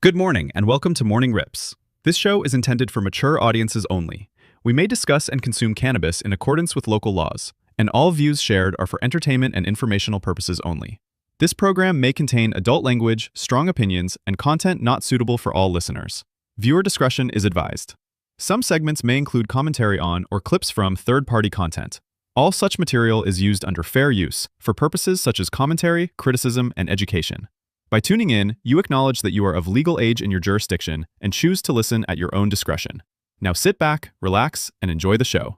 Good morning, and welcome to Morning Rips. This show is intended for mature audiences only. We may discuss and consume cannabis in accordance with local laws, and all views shared are for entertainment and informational purposes only. This program may contain adult language, strong opinions, and content not suitable for all listeners. Viewer discretion is advised. Some segments may include commentary on or clips from third-party content. All such material is used under fair use for purposes such as commentary, criticism, and education. By tuning in, you acknowledge that you are of legal age in your jurisdiction and choose to listen at your own discretion. Now sit back, relax, and enjoy the show.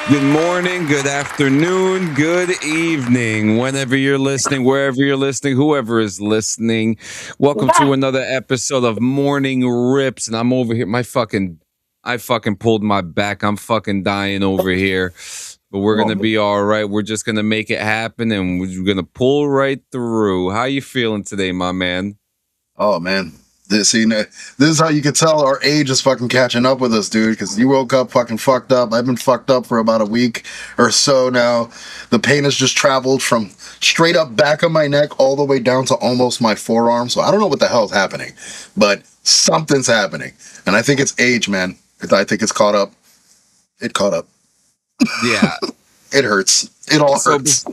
Good morning, good afternoon, good evening, whenever you're listening, wherever you're listening, whoever is listening. Welcome to another episode of Morning Rips. And I'm over here. I fucking pulled my back. I'm fucking dying over here. But we're going to be all right. We're just going to make it happen and we're going to pull right through. How you feeling today, my man? Oh, man. This is how you can tell our age is fucking catching up with us, dude, because you woke up fucking fucked up. I've been fucked up for about a week or so now. The pain has just traveled from straight up back of my neck all the way down to almost my forearm. So I don't know what the hell's happening, but something's happening. And I think it's age, man. I think it's caught up. It caught up. Yeah. It hurts. It all hurts.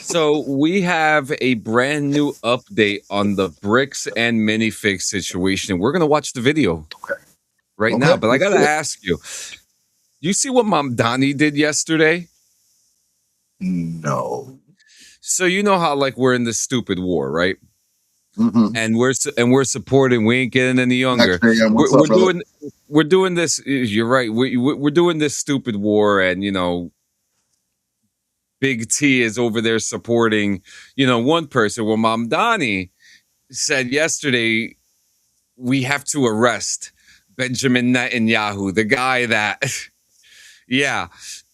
So we have a brand new update on the bricks and minifig situation. We're going to watch the video right now. But I got to ask you, you see what Mom Donnie did yesterday? No. So you know how we're in this stupid war, right? Mm-hmm. And we're supporting. We ain't getting any younger. We're doing this. You're right. We're doing this stupid war, and Big T is over there supporting, one person. Well, Mom Donnie said yesterday, we have to arrest Benjamin Netanyahu, the guy that, yeah.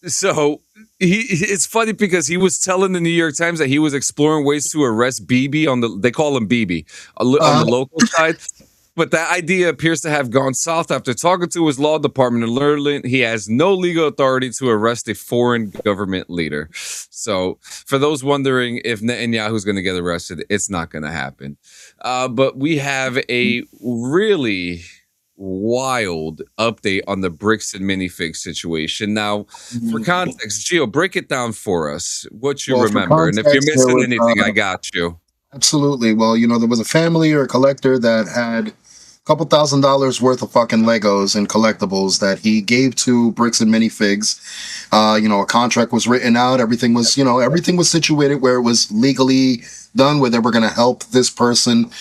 So it's funny because he was telling the New York Times that he was exploring ways to arrest Bibi they call him Bibi on the local side. But that idea appears to have gone south after talking to his law department and learning he has no legal authority to arrest a foreign government leader. So for those wondering if Netanyahu's going to get arrested, it's not going to happen. But we have a really wild update on the bricks and minifig situation. Now, for context, Gio, break it down for us, what you remember. And if you're missing anything, I got you. Absolutely. Well, there was a family or a collector that had couple $1,000s worth of fucking Legos and collectibles that he gave to Bricks and Minifigs. A contract was written out. Everything was situated where it was legally done, where they were going to help this person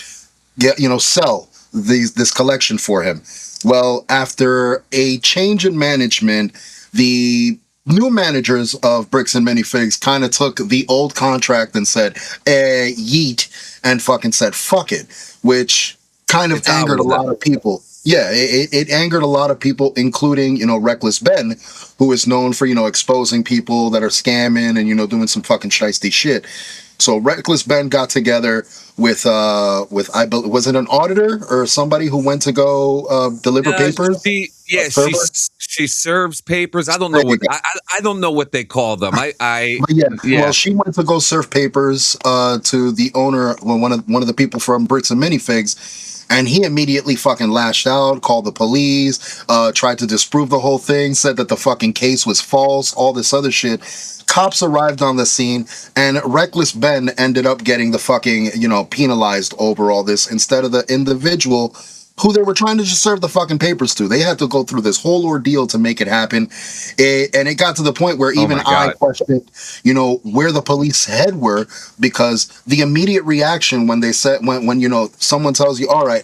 sell this collection for him. Well, after a change in management, the new managers of Bricks and Minifigs kind of took the old contract and said, yeet, and fucking said, fuck it, which kind of angered a lot of people. Yeah, it angered a lot of people, including, Reckless Ben, who is known for, exposing people that are scamming and, doing some fucking shiesty shit. So Reckless Ben got together with was it an auditor or somebody who went to go deliver papers? She serves papers. I don't know what I don't know what they call them. Well, she went to go serve papers to the owner, one of the people from Bricks and Minifigs. And he immediately fucking lashed out, called the police, tried to disprove the whole thing, said that the fucking case was false, all this other shit. Cops arrived on the scene, and Reckless Ben ended up getting the fucking, penalized over all this instead of the individual who they were trying to just serve the fucking papers to. They had to go through this whole ordeal to make it happen. And it got to the point where even I questioned, where the police head were, because the immediate reaction when they said, when someone tells you, all right,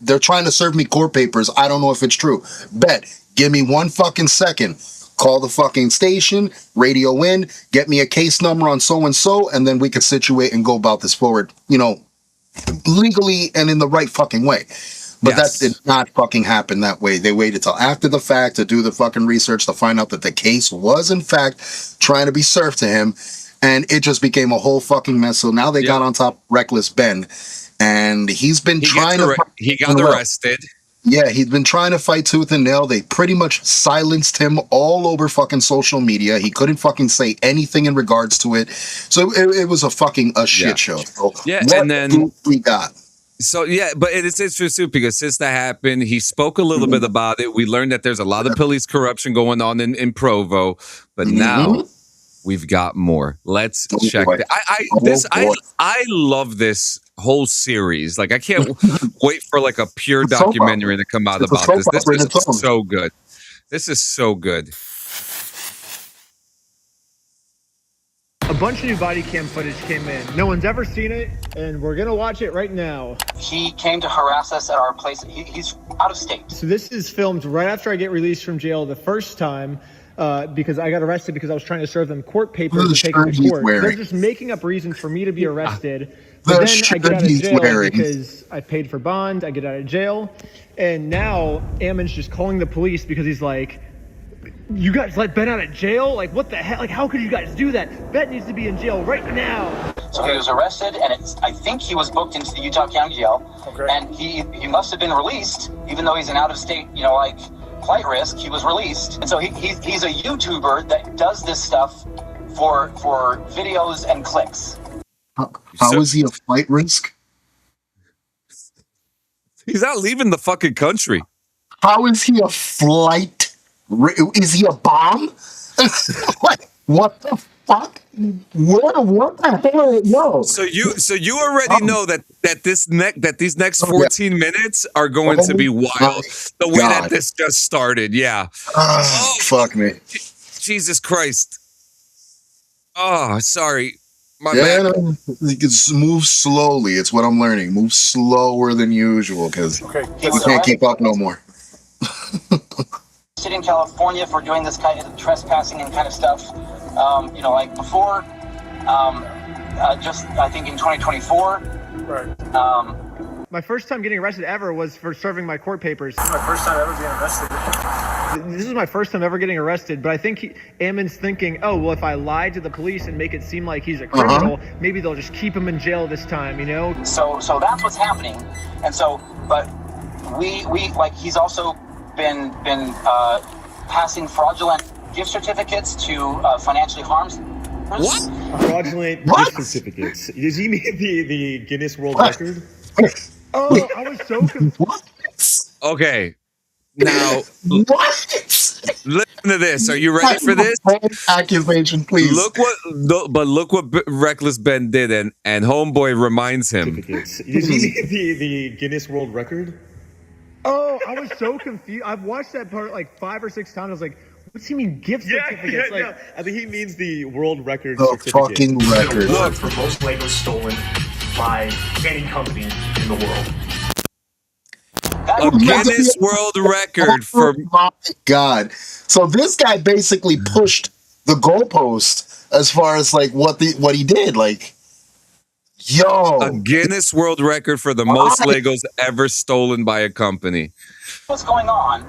they're trying to serve me court papers. I don't know if it's true. Bet, give me 1 fucking second. Call the fucking station, radio in, get me a case number on so-and-so, and then we could situate and go about this forward, legally and in the right fucking way. But that did not fucking happen that way. They waited till after the fact to do the fucking research to find out that the case was, in fact, trying to be served to him. and it just became a whole fucking mess. So now they got on top of Reckless Ben, and he got arrested. Yeah, he's been trying to fight tooth and nail. They pretty much silenced him all over fucking social media. He couldn't fucking say anything in regards to it. So it was a fucking shit show. So and then we got. So but it's interesting because since that happened, he spoke a little bit about it. We learned that there's a lot of police corruption going on in Provo, but now we've got more. Let's check that. I love this whole series. Like I can't wait for like a pure documentary to come out about this. This is so good. This is so good. A bunch of new body cam footage came in. No one's ever seen it, and we're gonna watch it right now. He came to harass us at our place. He's out of state. So this is filmed right after I get released from jail the first time, because I got arrested because I was trying to serve them court papers to take them to court. They're just making up reasons for me to be arrested. But then I get out of jail because I paid for bond. I get out of jail, and now Ammon's just calling the police because he's like, "You guys let Ben out of jail? Like, what the hell? Like, how could you guys do that? Ben needs to be in jail right now." So he was arrested, and I think he was booked into the Utah County Jail. Okay. And he must have been released, even though he's an out-of-state, like flight risk. He was released, and so he's a YouTuber that does this stuff for videos and clicks. How is he a flight risk? He's not leaving the fucking country. How is he a flight? Is he a bomb? What the fuck? What the hell? No. So you already know that these next 14 minutes are going to be wild. The way that this just started, yeah. Fuck me. Jesus Christ. Oh, sorry. My bad. No, move slowly. It's what I'm learning. Move slower than usual because we can't keep up no more. In California for doing this kind of trespassing and kind of stuff, like before, just I think in 2024. Right. My first time getting arrested ever was for serving my court papers. This is my first time ever being arrested. This is my first time ever getting arrested, but I think Ammon's thinking, oh, well, if I lie to the police and make it seem like he's a criminal, maybe they'll just keep him in jail this time, So that's what's happening, and so, but we like he's also been passing fraudulent gift certificates to financially harmed. What? Fraudulent gift certificates? Does he mean the Guinness World Record? Oh, I was so confused. Okay, now what? Listen to this. Are you ready for this? Accusation, please. Look what Reckless Ben did, and Homeboy reminds him. Does he mean the Guinness World Record? Oh, I was so confused. I've watched that part like 5 or 6 times. I was like, what's he mean gift certificates? Yeah. I think he means the world record certificate. Fucking record. Award for most Legos stolen by any company in the world. A Guinness World Record for... Oh my God. So this guy basically pushed the goalpost as far as like what he did. Like, yo. A Guinness World Record for the most Legos ever stolen by a company. What's going on?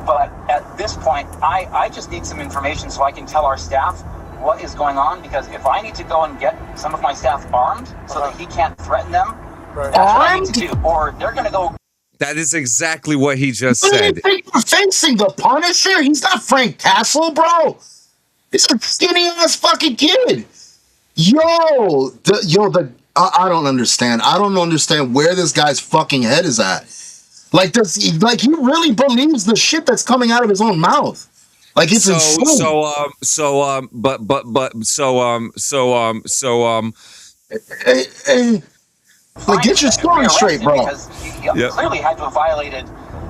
But at this point, I just need some information so I can tell our staff what is going on, because if I need to go and get some of my staff armed so that he can't threaten them, that's what I need to do. Or they're going to go... That is exactly what he just said. You think you're facing the Punisher? He's not Frank Castle, bro. He's a skinny-ass fucking kid. I don't understand. I don't understand where this guy's fucking head is at. Like, he really believes the shit that's coming out of his own mouth. Like, it's insane. Like, get your story straight, bro. Because he clearly had to have violated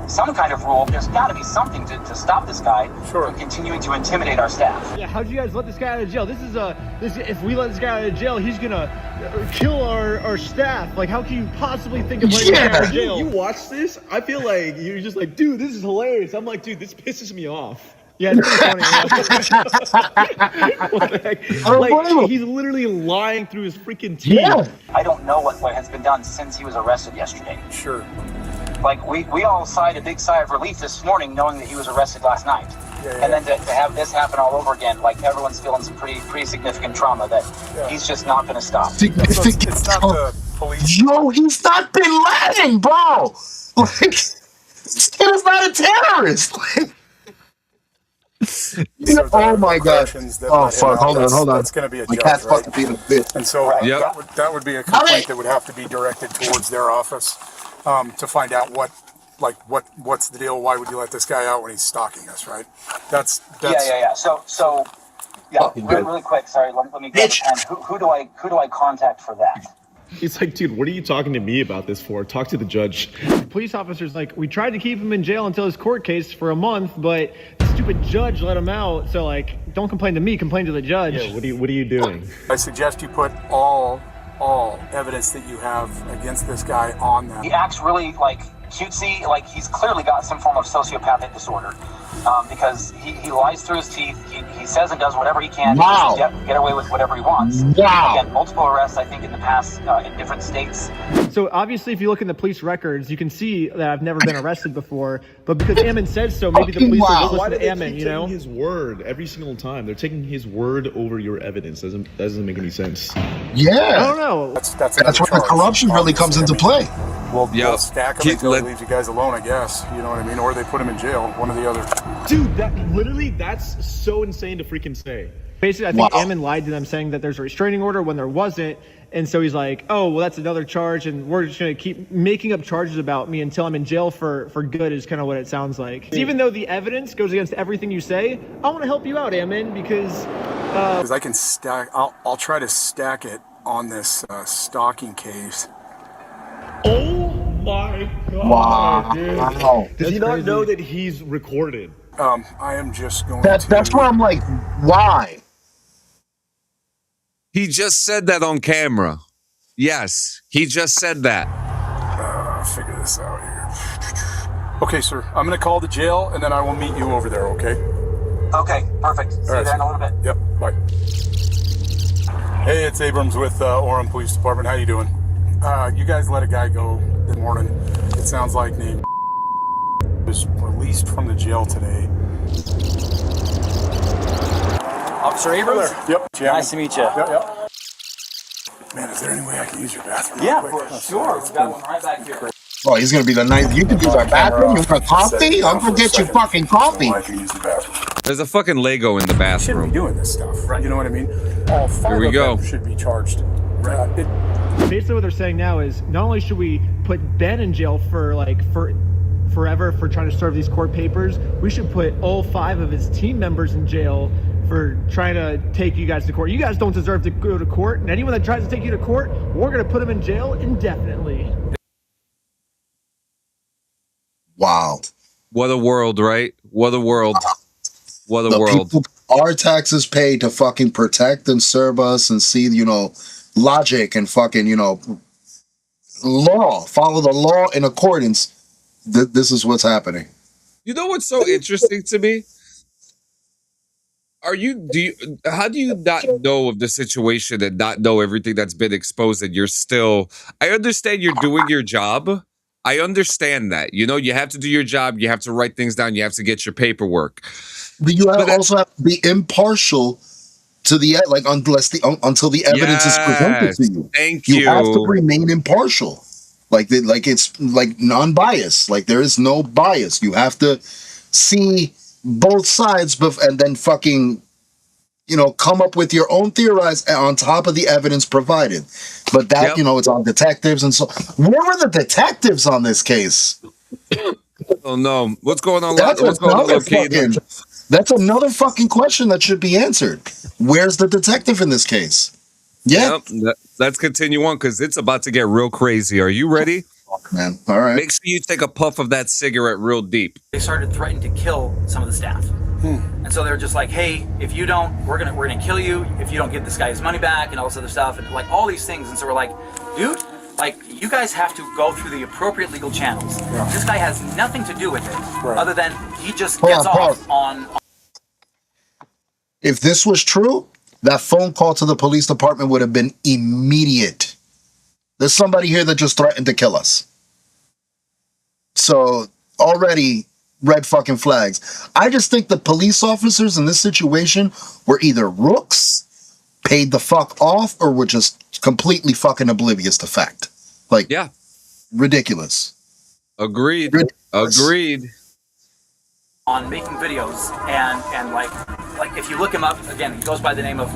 some kind of rule. There's got to be something to stop this guy from continuing to intimidate our staff. Yeah, how'd you guys let this guy out of jail? If we let this guy out of jail, he's gonna kill our staff. Like, how can you possibly think of letting him out of jail? You watch this, I feel like you're just like, dude, this is hilarious. I'm like, dude, this pisses me off. Yeah, it's pretty funny. What the heck? Like, he's literally lying through his freaking teeth. Yeah. I don't know what has been done since he was arrested yesterday. Sure. Like, we all sighed a big sigh of relief this morning knowing that he was arrested last night. And then to have this happen all over again, like everyone's feeling some pretty significant trauma that he's just not going to stop. It's not the police. Yo, he's not Bin Laden, bro. Like, this kid is not a terrorist. Like, So oh my god. Oh fuck, hold on. That's going to be a judge, cat's right? fucking being a bitch. And so that would be a complaint that would have to be directed towards their office to find out what's the deal. Why would you let this guy out when he's stalking us, right? That's yeah. So really quick. Sorry, let me get a pen. Who do I contact for that? He's like, dude, what are you talking to me about this for? Talk to the judge. The police officer's like, we tried to keep him in jail until his court case for a month, but the stupid judge let him out. So like, don't complain to me, complain to the judge. Yeah, what are you doing? I suggest you put all evidence that you have against this guy on them. He acts really like cutesy, like he's clearly got some form of sociopathic disorder, because he lies through his teeth. He says and does whatever he can to get away with whatever he wants. Again, multiple arrests, I think, in the past in different states. So obviously, if you look in the police records, you can see that I've never been arrested before. But because Ammon said so, maybe the police are Why listening do to Ammon. they keep taking his word every single time? They're taking his word over your evidence. Doesn't make any sense. Yeah, I don't know. That's where the corruption really comes into play. We'll stack him until they leave you guys alone, I guess. You know what I mean? Or they put him in jail, one or the other. Dude, that's so insane to freaking say. Basically, I think Ammon lied to them saying that there's a restraining order when there wasn't. And so he's like, oh, well, that's another charge. And we're just going to keep making up charges about me until I'm in jail for good is kind of what it sounds like. Even though the evidence goes against everything you say, I want to help you out, Ammon, because I can stack, I'll try to stack it on this stalking case. Oh my god, dude. Does he not know that he's recorded? I am just going That's where I'm like, why? He just said that on camera. Yes, he just said that. I'll figure this out here. Okay, sir. I'm going to call the jail, and then I will meet you over there, okay? Okay, perfect. See you there in a little bit. Yep, bye. Hey, it's Abrams with Orem Police Department. How you doing? You guys let a guy go this morning. It sounds like named was released from the jail today. Officer Abrams? Yep. Nice to meet you. Yep. Man, is there any way I can use your bathroom? Yeah, for sure. We've got one right back here. Oh, he's gonna be the night. You can use our bathroom. You want coffee? I'm gonna get you fucking coffee. I can use the bathroom. There's a fucking Lego in the bathroom. Shouldn't be doing this stuff, right? You know what I mean? All five of them should be charged. basically what they're saying now is not only should we put Ben in jail for forever for trying to serve these court papers, we should put all 5 of his team members in jail for trying to take you guys to court. You guys don't deserve to go to court, and anyone that tries to take you to court, we're going to put them in jail indefinitely. Wow. What a world, right? What a world. What a world. People, our taxes paid to fucking protect and serve us and see, logic and fucking, law, follow the law in accordance. This is what's happening. You know what's so interesting to me? How do you not know of the situation and not know everything that's been exposed, and you're still, I understand you're doing your job. I understand that. You have to do your job. You have to write things down. You have to get your paperwork. But you also have to be impartial to the until the evidence is presented to you. Thank you. You have to remain impartial. It's non-bias. Like there is no bias. You have to see both sides and then fucking come up with your own theories on top of the evidence provided. But that it's on detectives and so. Where were the detectives on this case? Oh no! What's going on? That's another fucking question that should be answered. Where's the detective in this case? Yeah. Let's continue on because it's about to get real crazy. Are you ready? Fuck, man. All right. Make sure you take a puff of that cigarette real deep. They started threatening to kill some of the staff. And so they're just like, hey, if you don't, we're gonna kill you if you don't give this guy his money back and all this other stuff and like all these things. And so we're like, dude, you guys have to go through the appropriate legal channels. Yeah. This guy has nothing to do with it other than he just gets off on. If this was true, that phone call to the police department would have been immediate. There's somebody here that just threatened to kill us. So already red fucking flags. I just think the police officers in this situation were either rooks, paid the fuck off, or were just completely fucking oblivious to fact. Like, yeah, ridiculous. Agreed. Agreed. On making videos and like if you look him up again, he goes by the name of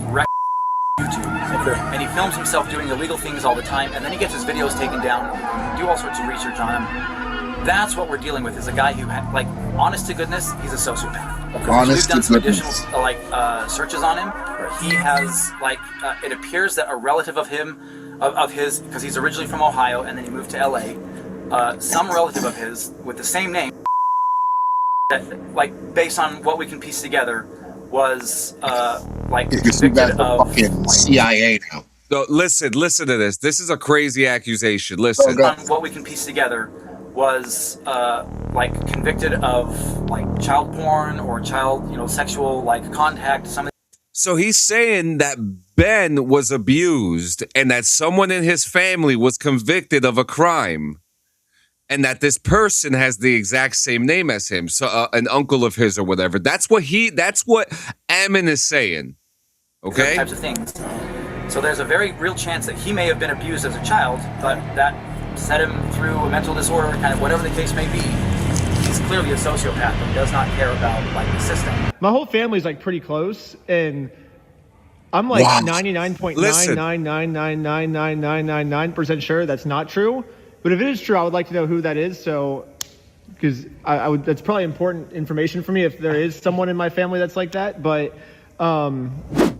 YouTube, and he films himself doing illegal things all the time, and then he gets his videos taken down, do all sorts of research on him. That's what we're dealing with, is a guy who, like, honest to goodness, he's a sociopath. We've done some additional searches on him. He has it appears that a relative of him, of his, because he's originally from Ohio and then he moved to LA. Some relative of his with the same name, that, based on what we can piece together, was convicted of fucking CIA now. So listen to this. This is a crazy accusation. Listen. On what we can piece together, was convicted of child porn or child sexual contact. So he's saying that Ben was abused and that someone in his family was convicted of a crime, and that this person has the exact same name as him, so an uncle of his or whatever. That's what Ammon is saying. Okay. Those types of things. So there's a very real chance that he may have been abused as a child, but that set him through a mental disorder, kind of whatever the case may be. He's clearly a sociopath and does not care about the system. My whole family's pretty close, and I'm 99.999999999% sure that's not true. But if it is true, I would like to know who that is. So, because I would, that's probably important information for me if there is someone in my family that's like that. But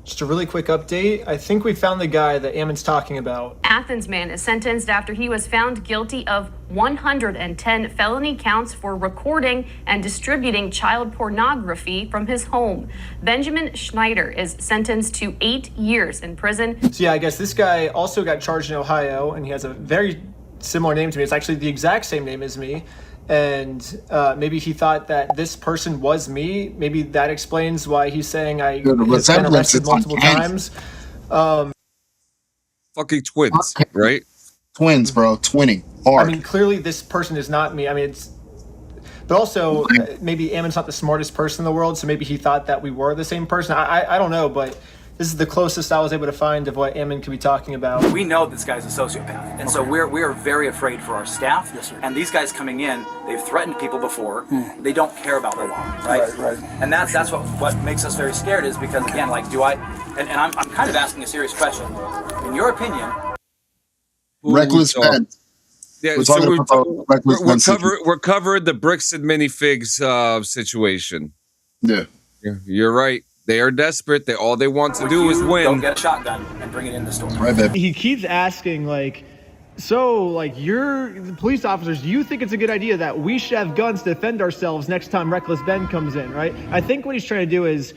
just a really quick update. I think we found the guy that Ammon's talking about. Athens man is sentenced after he was found guilty of 110 felony counts for recording and distributing child pornography from his home. Benjamin Schneider is sentenced to 8 years in prison. So yeah, I guess this guy also got charged in Ohio, and he has a very similar name to me. It's actually the exact same name as me. And maybe he thought that this person was me. Maybe that explains why he's saying I have been arrested multiple times. Fucking twins, right? Twins, bro. Twinning. Hard. I mean, clearly this person is not me. I mean, but also maybe Ammon's not the smartest person in the world, so maybe he thought that we were the same person. I don't know, but this is the closest I was able to find of what Ammon could be talking about. We know this guy's a sociopath, and so we are very afraid for our staff. Yes, sir. And these guys coming in, they've threatened people before. They don't care about the law, right? Right. And that's what makes us very scared, is because, again, and I'm kind of asking a serious question. In your opinion, reckless Ben. Yeah, we're covering the bricks and minifigs situation. Yeah, you're right. They are desperate. All they want to do is win. Go get a shotgun and bring it in the store. Right, baby. He keeps asking, you're the police officers, do you think it's a good idea that we should have guns to defend ourselves next time Reckless Ben comes in, right? I think what he's trying to do is,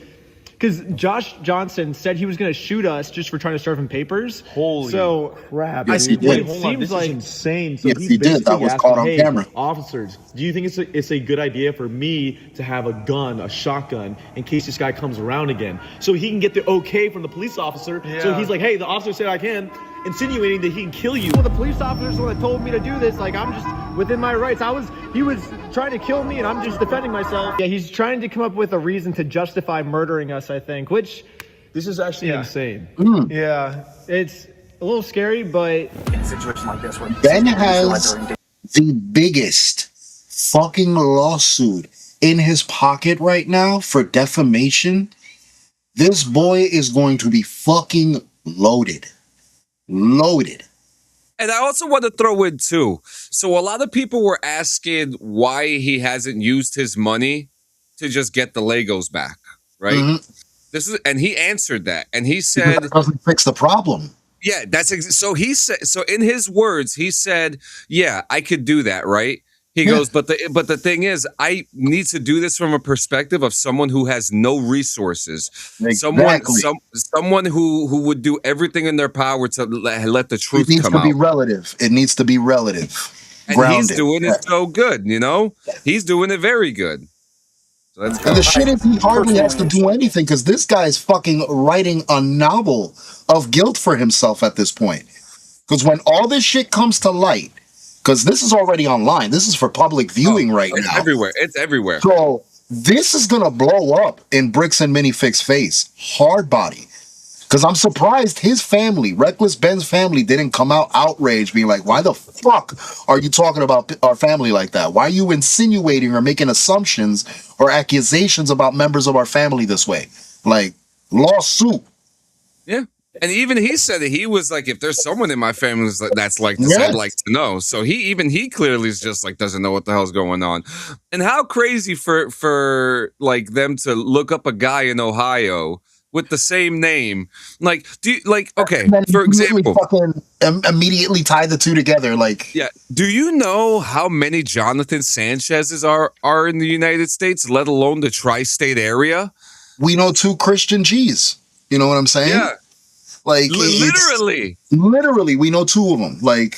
because Josh Johnson said he was going to shoot us just for trying to serve him papers. Holy crap. Yes, he did. It seems like insane. So yes, he did. That was caught on camera. Officers, do you think it's a good idea for me to have a gun, a shotgun, in case this guy comes around again? So he can get the okay from the police officer. Yeah. So he's like, hey, the officer said I can, insinuating that he can kill you. Well, the police officers when told me to do this, I'm just within my rights. He was trying to kill me and I'm just defending myself. Yeah, he's trying to come up with a reason to justify murdering us, I think, which this is actually insane. Yeah, it's a little scary, but in a situation like this where Ben has the biggest fucking lawsuit in his pocket right now for defamation. This boy is going to be fucking loaded. And I also want to throw in too. So a lot of people were asking why he hasn't used his money to just get the Legos back, right? Mm-hmm. And he answered that, and he said, "That doesn't fix the problem." Yeah, so he said. So in his words, he said, "Yeah, I could do that, right?" He goes, but the thing is, I need to do this from a perspective of someone who has no resources, someone who would do everything in their power to let the truth come out. It needs to be relative. And grounded. He's doing it so good, He's doing it very good. So and the shit is, he hardly has to do anything because this guy's fucking writing a novel of guilt for himself at this point. Because when all this shit comes to light, because this is already online. This is for public viewing right it's now. Everywhere. It's everywhere. So this is gonna blow up in Bricks and Minifig's face, hard body. Because I'm surprised his family, Reckless Ben's family, didn't come out outraged, being like, why the fuck are you talking about our family like that? Why are you insinuating or making assumptions or accusations about members of our family this way? Like, lawsuit. Yeah. And even he said that he was like, if there's someone in my family that's like this, I'd like to know. So he clearly is just like, doesn't know what the hell's going on. And how crazy for like them to look up a guy in Ohio with the same name, like, okay, for example, fucking immediately tie the two together, like, yeah. Do you know how many Jonathan Sanchez's are in the United States, let alone the tri-state area? We know 2 Christian G's. You know what I'm saying? Yeah, like literally, we know 2 of them. Like,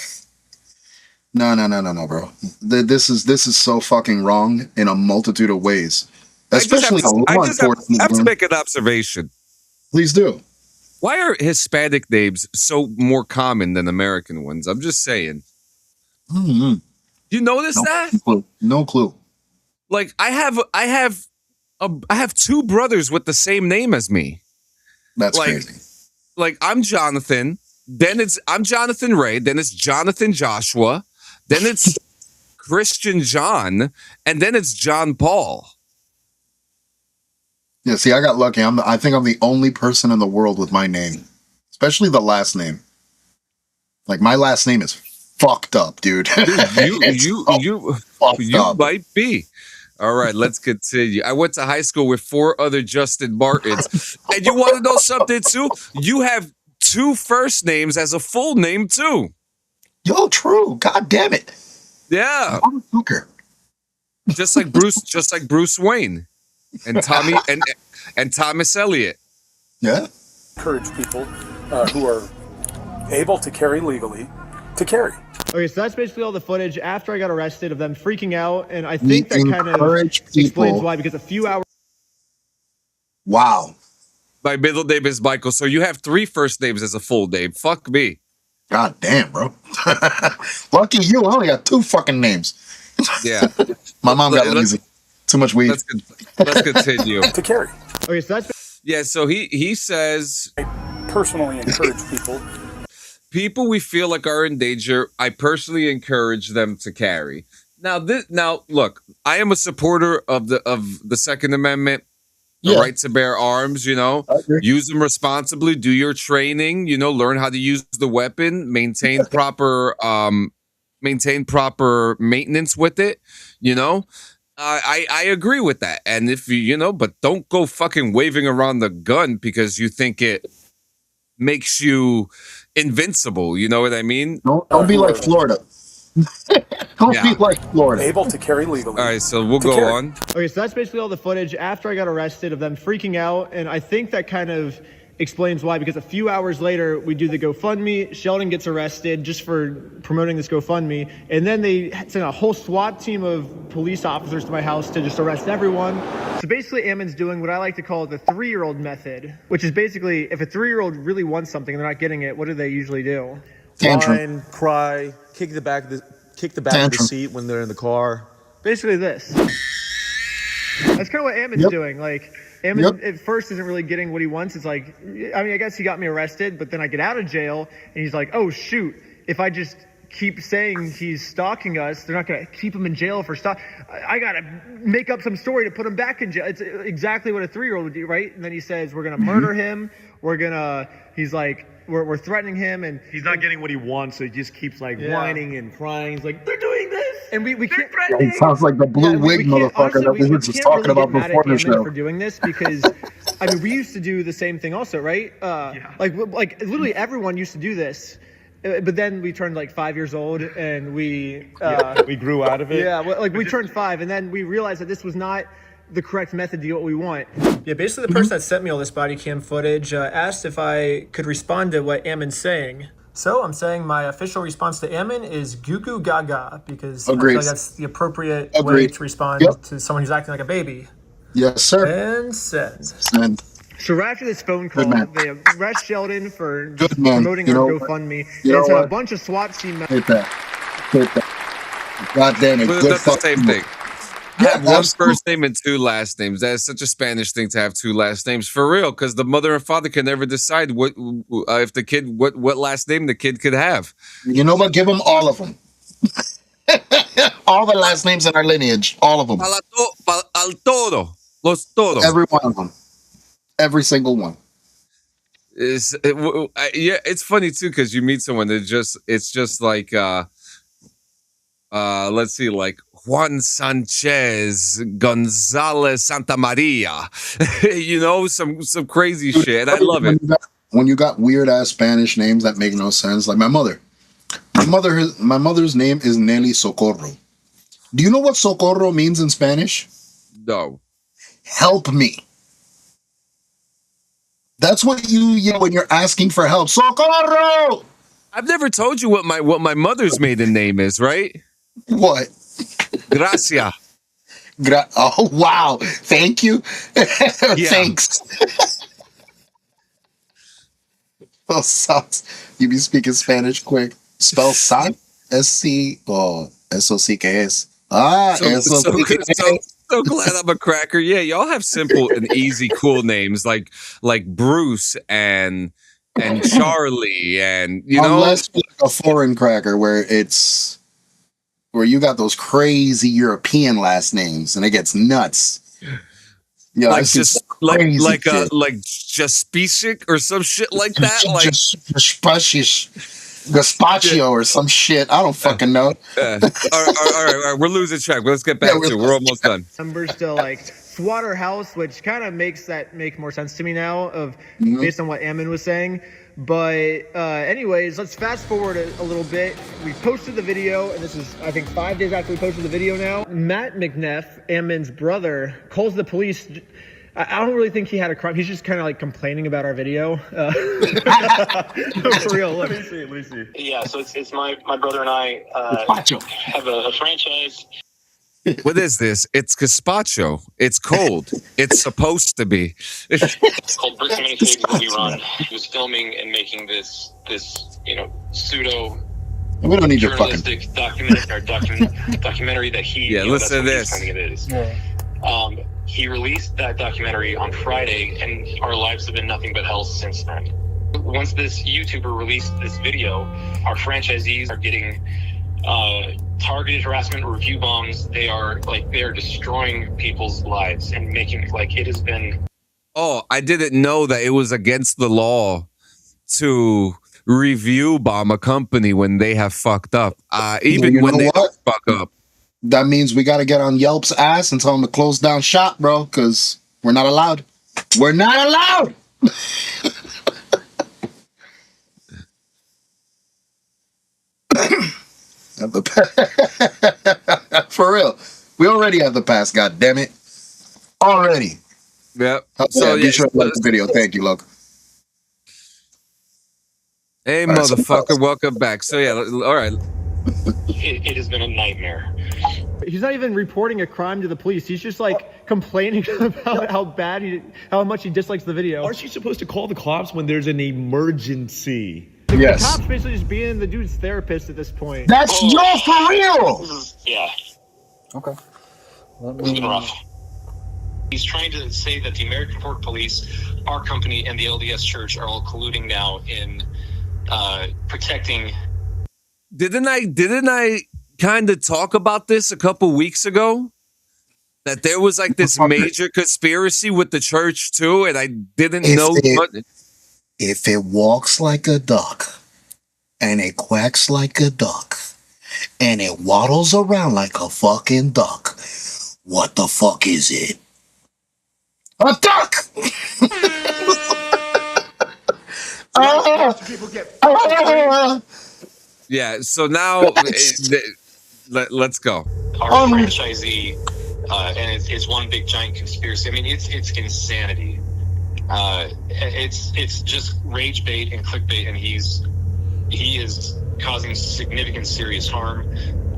no, bro. This is so fucking wrong in a multitude of ways. Especially I just have to make an observation. Please do. Why are Hispanic names so more common than American ones? I'm just saying. Mm-hmm. You notice that? No clue. Like I have 2 brothers with the same name as me. That's crazy. Like I'm Jonathan, then I'm Jonathan Ray, then it's Jonathan Joshua, then it's Christian John, and then it's John Paul. Yeah, see, I got lucky. I think I'm the only person in the world with my name, especially the last name. Like, my last name is fucked up, dude. You might be. All right, let's continue. I went to high school with 4 other Justin Martins, and you want to know something too? You have 2 first names as a full name too. Yo, true. God damn it. Yeah. Motherfucker. Just like Bruce Wayne. And Tommy and Thomas Elliott. Yeah. Encourage people who are able to carry legally to carry. Okay, so that's basically all the footage after I got arrested of them freaking out, and I think that kind of explains why, because a few hours. Wow. My middle name is Michael, so you have 3 first names as a full name. Fuck me. God damn, bro. Lucky you. I only got 2 fucking names. Yeah. My mom got lazy. Too much weed. Let's continue. To carry. Okay, so that's... Yeah, so he says, I personally encourage people we feel like are in danger, I personally encourage them to carry. Now look, I am a supporter of the Second Amendment, the right to bear arms, use them responsibly, do your training, learn how to use the weapon, maintain proper maintenance with it, I agree with that. And if but don't go fucking waving around the gun because you think it makes you invincible. You know what I mean? Don't be like Florida. Don't be like Florida. Able to carry legally. All right, so we'll go on. Okay, so that's basically all the footage after I got arrested of them freaking out, and I think that kind of explains why, because a few hours later, we do the GoFundMe. Sheldon gets arrested just for promoting this GoFundMe. And then they send a whole SWAT team of police officers to my house to just arrest everyone. So basically, Ammon's doing what I like to call the 3-year-old method, which is basically if a 3-year-old really wants something and they're not getting it, what do they usually do? Whine, cry, kick the back of the seat when they're in the car. Basically this. That's kind of what Ammon's doing. Like, Ammon at first isn't really getting what he wants. It's like, I guess he got me arrested, but then I get out of jail, and he's like, oh, shoot, if I just keep saying he's stalking us, they're not going to keep him in jail for stalking. I got to make up some story to put him back in jail. It's exactly what a 3-year-old would do, right? And then he says, we're going to murder him. He's like, we're threatening him, and he's not getting what he wants, so he just keeps whining and crying. He's like, they're doing this, and we can't. It sounds like the blue wig motherfucker that we were just talking about before the show. For doing this, because we used to do the same thing also, right? Like literally everyone used to do this. But then we turned 5 years old, and we grew out of it. Yeah, we turned 5, and then we realized that this was not the correct method to get what we want. Yeah, basically the person that sent me all this body cam footage asked if I could respond to what Ammon's saying. So I'm saying my official response to Ammon is goo goo gaga, because I feel like that's the appropriate way to respond to someone who's acting like a baby. Yes, sir. And send. So right after this phone call, they arrest Sheldon for promoting our GoFundMe. And so a bunch of SWAT team members. Hit that. God damn it. That's the same thing. I have one first name and two last names. That is such a Spanish thing to have two last names, for real, because the mother and father can never decide what if the kid what last name the kid could have. You know what? Give them all of them. All the last names in our lineage, all of them. Al todo, los todos. Every one of them. Every single one. It's funny too because you meet someone that it's just like let's see, like Juan Sanchez Gonzalez Santa Maria, you know, some crazy shit. And I love it when you got weird ass Spanish names that make no sense. Like my mother's name is Nelly Socorro. Do you know what Socorro means in Spanish? No. Help me. That's what you yell when you're asking for help. Socorro! I've never told you what my mother's maiden name is, right? What? Gracia. Oh, wow. Thank you. Thanks. Oh, sucks. You be speaking Spanish quick. Spell SOC? S-C... Oh, S-O-C-K-S. Ah, S-O-C-K-S. So glad I'm a cracker. Yeah, y'all have simple and easy, cool names like Bruce and Charlie, and you know, unless like a foreign cracker where you got those crazy European last names and it gets nuts. Yeah, like just like Jaspicic or some shit like that. Like Gazpacho or some shit. I don't fucking know. All right. We're losing track. Let's get back to it. We're almost done. Numbers to like Slaughterhouse, which kind of make more sense to me now based on what Ammon was saying. But anyways, let's fast forward a little bit. We posted the video, and this is, I think, 5 days after we posted the video now. Matt McNeff, Ammon's brother, calls the police. I don't really think he had a crime. He's just kind of like complaining about our video. For real. Let me see. Yeah, so it's my brother and I have a franchise. What is this? It's gazpacho. It's cold. It's supposed to be. It's called Bricks and Many Figs that we run. He was filming and making this pseudo we don't need journalistic documentary that he. Yeah, listen to this. He released that documentary on Friday, and our lives have been nothing but hell since then. Once this YouTuber released this video, our franchisees are getting targeted harassment, review bombs. They are destroying people's lives and making it has been. Oh, I didn't know that it was against the law to review bomb a company when they have fucked up. Even when they don't fuck up. That means we got to get on Yelp's ass and tell them to close down shop, bro, because we're not allowed. We're not allowed. For real. We already have the pass, god damn it. Already. Yep. So be sure to like the video. Thank you, look. Hey, motherfucker, welcome back. So yeah, all right. It has been a nightmare. He's not even reporting a crime to the police. He's just like complaining about how much he dislikes the video. Aren't you supposed to call the cops when there's an emergency? The cops basically just being the dude's therapist at this point. That's your for real. Yeah. Okay. It's been rough. He's trying to say that the American Port Police, our company, and the LDS Church are all colluding now in protecting. Didn't I kind of talk about this a couple weeks ago? That there was like this major conspiracy with the church too, and I didn't know. If it walks like a duck, and it quacks like a duck, and it waddles around like a fucking duck, what the fuck is it? A duck! Yeah, so now let's go. Our franchisee, and it's one big giant conspiracy. I mean, it's insanity. It's just rage bait and clickbait, and he is causing significant serious harm.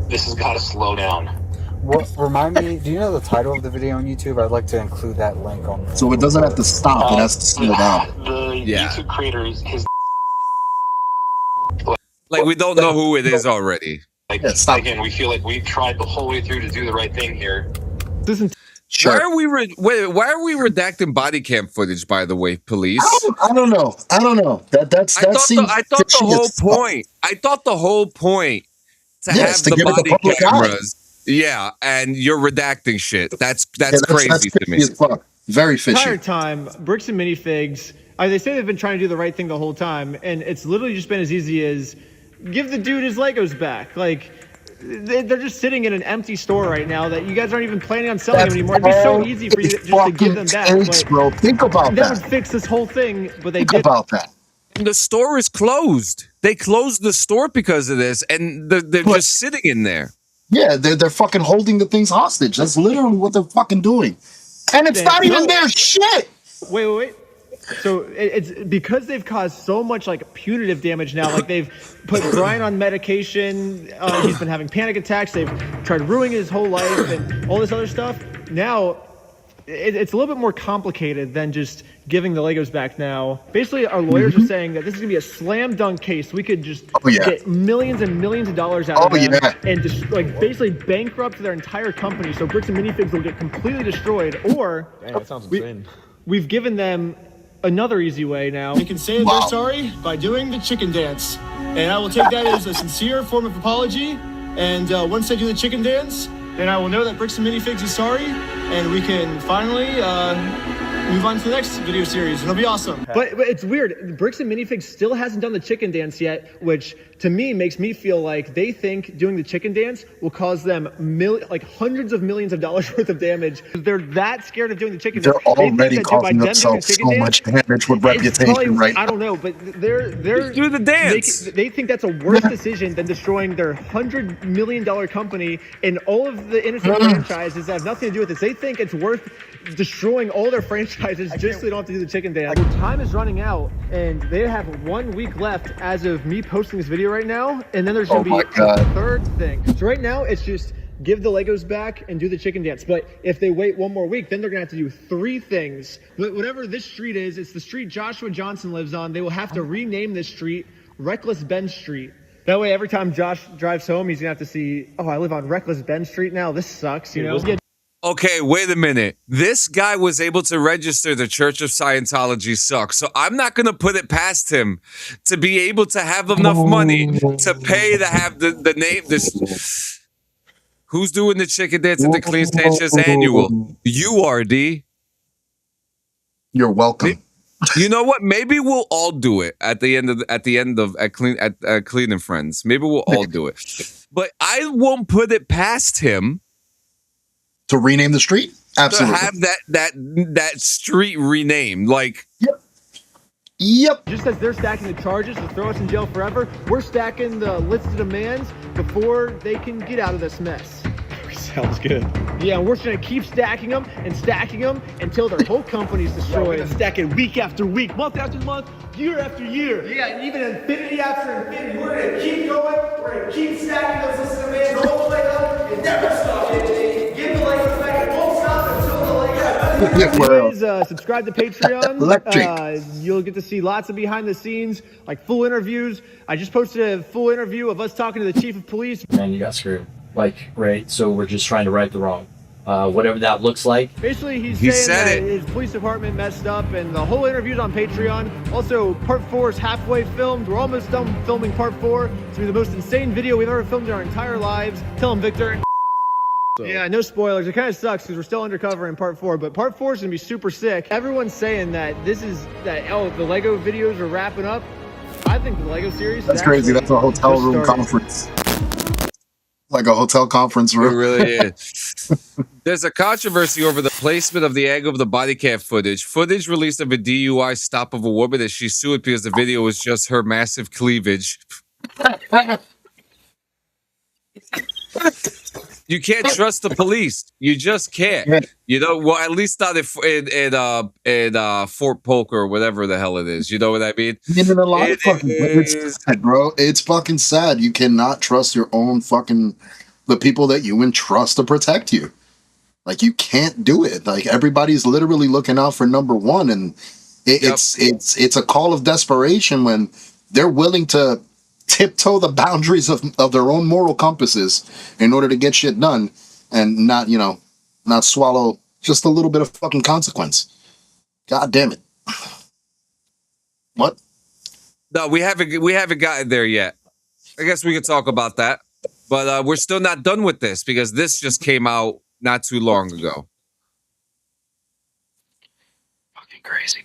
This has got to slow down. What, remind me, do you know the title of the video on YouTube? I'd like to include that link on there. So it doesn't have to stop, it has to slow down. The YouTube creator is like, we don't know who it is already. Like, stop. Again, we feel like we've tried the whole way through to do the right thing here. Sure. Why are we redacting body cam footage? By the way, police. I don't know. I thought the whole point to have the body cameras. Yeah, and you're redacting shit. That's crazy to me. Very fishy. Entire time, Bricks and Minifigs, they say they've been trying to do the right thing the whole time, and it's literally just been as easy as give the dude his Legos back. Like, they're just sitting in an empty store right now that you guys aren't even planning on selling them anymore. It'd be so easy for you just to give them back. Bro, think about that would fix this whole thing, but they didn't. Think about that. And the store is closed. They closed the store because of this, and they're just sitting in there. Yeah, they're fucking holding the things hostage. That's literally what they're fucking doing. And it's not even their shit. Wait. So it's because they've caused so much like punitive damage now. Like they've put Brian on medication. He's been having panic attacks. They've tried ruining his whole life and all this other stuff. Now it's a little bit more complicated than just giving the Legos back now. Basically, our lawyers are saying that this is going to be a slam dunk case. We could just get millions and millions of dollars out of them and just like basically bankrupt their entire company. So Bricks and Minifigs will get completely destroyed. Or that sounds insane. We've given them another easy way now. They can say they're sorry by doing the chicken dance. And I will take that as a sincere form of apology. And once they do the chicken dance, then I will know that Bricks and Minifigs is sorry. And we can finally move on to the next video series. It'll be awesome. But it's weird. Bricks and Minifigs still hasn't done the chicken dance yet, which to me makes me feel like they think doing the chicken dance will cause them hundreds of millions of dollars worth of damage. They're that scared of doing the chicken dance. They're already causing themselves so much damage with reputation right now. I don't know, but they're do the dance. They think that's a worse decision than destroying their $100 million company and all of the innocent franchises that have nothing to do with this. They think it's worth destroying all their franchises just so they don't have to do the chicken dance. Time is running out, and they have 1 week left as of me posting this video right now, and then there's going to be a third thing. So right now, it's just give the Legos back and do the chicken dance. But if they wait 1 more week, then they're going to have to do 3 things. Whatever this street is, it's the street Joshua Johnson lives on. They will have to rename this street Reckless Ben Street. That way, every time Josh drives home, he's going to have to see, oh, I live on Reckless Ben Street now. This sucks, you know? Okay, wait a minute. This guy was able to register the Church of Scientology sucks. So I'm not going to put it past him to be able to have enough money to pay to have the name. This. Who's doing the chicken dance at the Clean Sanchez Annual? You are, D. You're welcome. You know what? Maybe we'll all do it at Clean and Friends. Maybe we'll all do it. But I won't put it past him to rename the street. Absolutely. To have that street renamed. Like, Yep. Just as they're stacking the charges to throw us in jail forever, we're stacking the list of demands before they can get out of this mess. Sounds good. Yeah, and we're just gonna keep stacking them until their whole company's destroyed. We're gonna stack it week after week, month after month, year after year. Yeah, and even infinity after infinity. We're gonna keep going. We're gonna keep stacking those lists of demands all the way up and never stop it. Give the Legos back. It won't stop until the Legos. Subscribe to Patreon. You'll get to see lots of behind the scenes, like full interviews. I just posted a full interview of us talking to the chief of police. Man, you got screwed. Right? So we're just trying to right the wrong. Whatever that looks like. Basically, he's saying that his police department messed up, and the whole interview's on Patreon. Also, part 4 is halfway filmed. We're almost done filming part 4. It's gonna be the most insane video we've ever filmed in our entire lives. Tell him, Victor. So. Yeah, no spoilers. It kind of sucks because we're still undercover in part 4, but part 4 is gonna be super sick. Everyone's saying that the Lego videos are wrapping up. I think the Lego series. That's crazy. That's a hotel room conference. Like a hotel conference room. It really is. There's a controversy over the placement of the angle of the body cam footage. Footage released of a DUI stop of a woman as she sued because the video was just her massive cleavage. You can't trust the police. You just can't. You know, well, at least not in Fort Polk or whatever the hell it is. You know what I mean? It's sad, bro. It's fucking sad. You cannot trust your own the people that you entrust to protect you. Like, you can't do it. Like, everybody's literally looking out for number one, and it's a call of desperation when they're willing to tiptoe the boundaries of their own moral compasses in order to get shit done and not, not swallow just a little bit of fucking consequence. God damn it. What? No, we haven't gotten there yet. I guess we could talk about that. But we're still not done with this because this just came out not too long ago. Fucking crazy.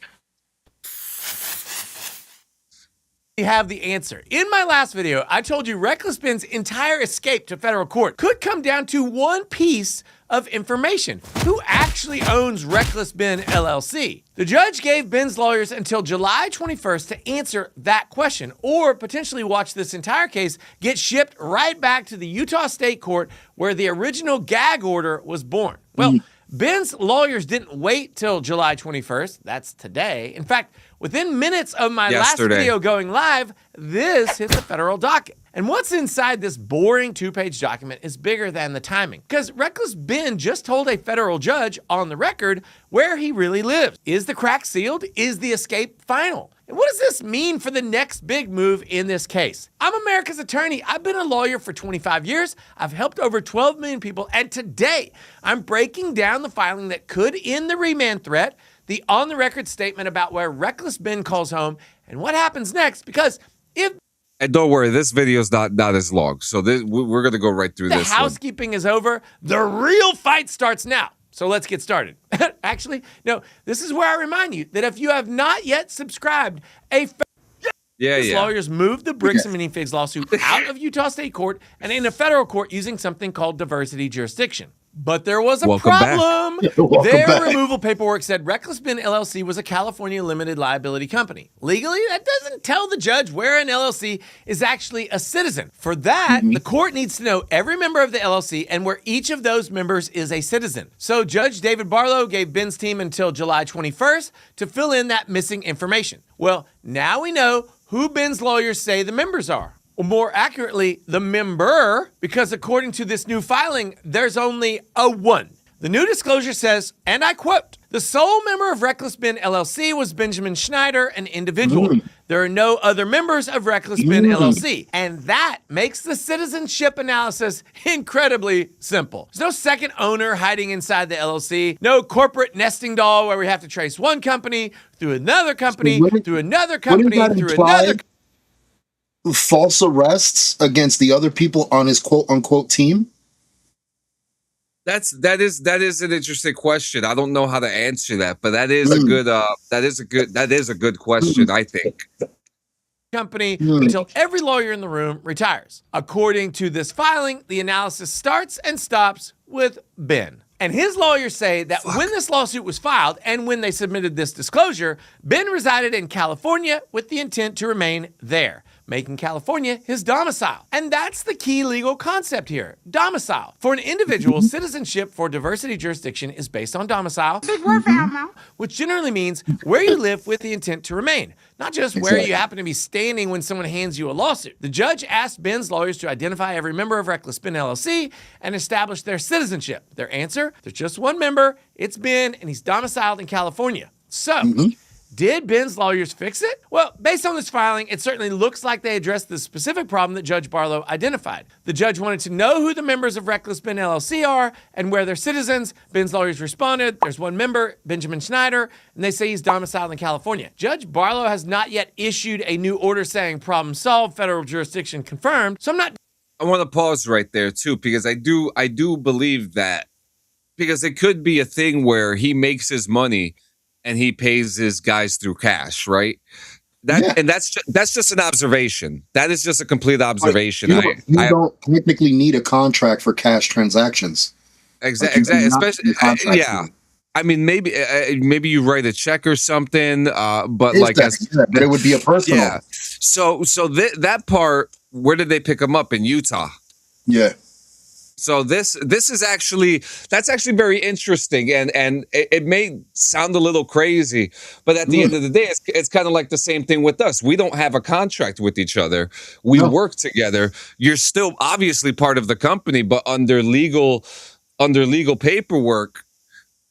You have the answer. In my last video, I told you Reckless Ben's entire escape to federal court could come down to one piece of information. Who actually owns Reckless Ben LLC? The judge gave Ben's lawyers until July 21st to answer that question, or potentially watch this entire case get shipped right back to the Utah State Court where the original gag order was born. Well, Ben's lawyers didn't wait till July 21st. That's today. In fact, within minutes of my last video going live, this hit the federal docket. And what's inside this boring 2-page document is bigger than the timing, because Reckless Ben just told a federal judge on the record where he really lives. Is the crack sealed? Is the escape final? And what does this mean for the next big move in this case? I'm America's attorney. I've been a lawyer for 25 years. I've helped over 12 million people. And today, I'm breaking down the filing that could end the remand threat, the on-the-record statement about where Reckless Ben calls home, and what happens next. Because if... And don't worry, this video is not as long. So we're going to go right through this. The housekeeping is over. The real fight starts now. So let's get started. Actually, no, this is where I remind you that if you have not yet subscribed, lawyers moved the Bricks and Minifigs lawsuit out of Utah State Court and in a federal court using something called diversity jurisdiction. But there was a problem. Their removal paperwork said Reckless Ben LLC was a California limited liability company. Legally, that doesn't tell the judge where an LLC is actually a citizen. For that, the court needs to know every member of the LLC and where each of those members is a citizen. So Judge David Barlow gave Ben's team until July 21st to fill in that missing information. Well, now we know who Ben's lawyers say the members are. Or more accurately, the member, because according to this new filing, there's only a one. The new disclosure says, and I quote, the sole member of Reckless Ben LLC was Benjamin Schneider, an individual. There are no other members of Reckless Ben LLC. And that makes the citizenship analysis incredibly simple. There's no second owner hiding inside the LLC, no corporate nesting doll where we have to trace one company through another company, through another company, through another false arrests against the other people on his quote unquote team? That is an interesting question. I don't know how to answer that, but that is a good question, I think. Company until every lawyer in the room retires. According to this filing, the analysis starts and stops with Ben. And his lawyers say that when this lawsuit was filed and when they submitted this disclosure, Ben resided in California with the intent to remain there, making California his domicile. And that's the key legal concept here, domicile. For an individual, citizenship for diversity jurisdiction is based on domicile, which generally means where you live with the intent to remain, not just where you happen to be standing when someone hands you a lawsuit. The judge asked Ben's lawyers to identify every member of Reckless Ben LLC and establish their citizenship. Their answer, there's just one member, it's Ben, and he's domiciled in California. So, did Ben's lawyers fix it? Well, based on this filing, it certainly looks like they addressed the specific problem that Judge Barlow identified. The judge wanted to know who the members of Reckless Ben LLC are and where they're citizens. Ben's lawyers responded, there's one member, Benjamin Schneider, and they say he's domiciled in California. Judge Barlow has not yet issued a new order saying problem solved, federal jurisdiction confirmed, so I want to pause right there too, because I do believe that, because it could be a thing where he makes his money and he pays his guys through cash, right? And that's just an observation. That is just a complete observation. You don't technically need a contract for cash transactions. Exactly. Especially, I mean, maybe you write a check or something, but but it would be a personal. Yeah. So that part, where did they pick him up in Utah? Yeah. So that's actually very interesting, and it may sound a little crazy, but at the end of the day, it's kind of like the same thing with us. We don't have a contract with each other. We work together. You're still obviously part of the company, but under legal paperwork,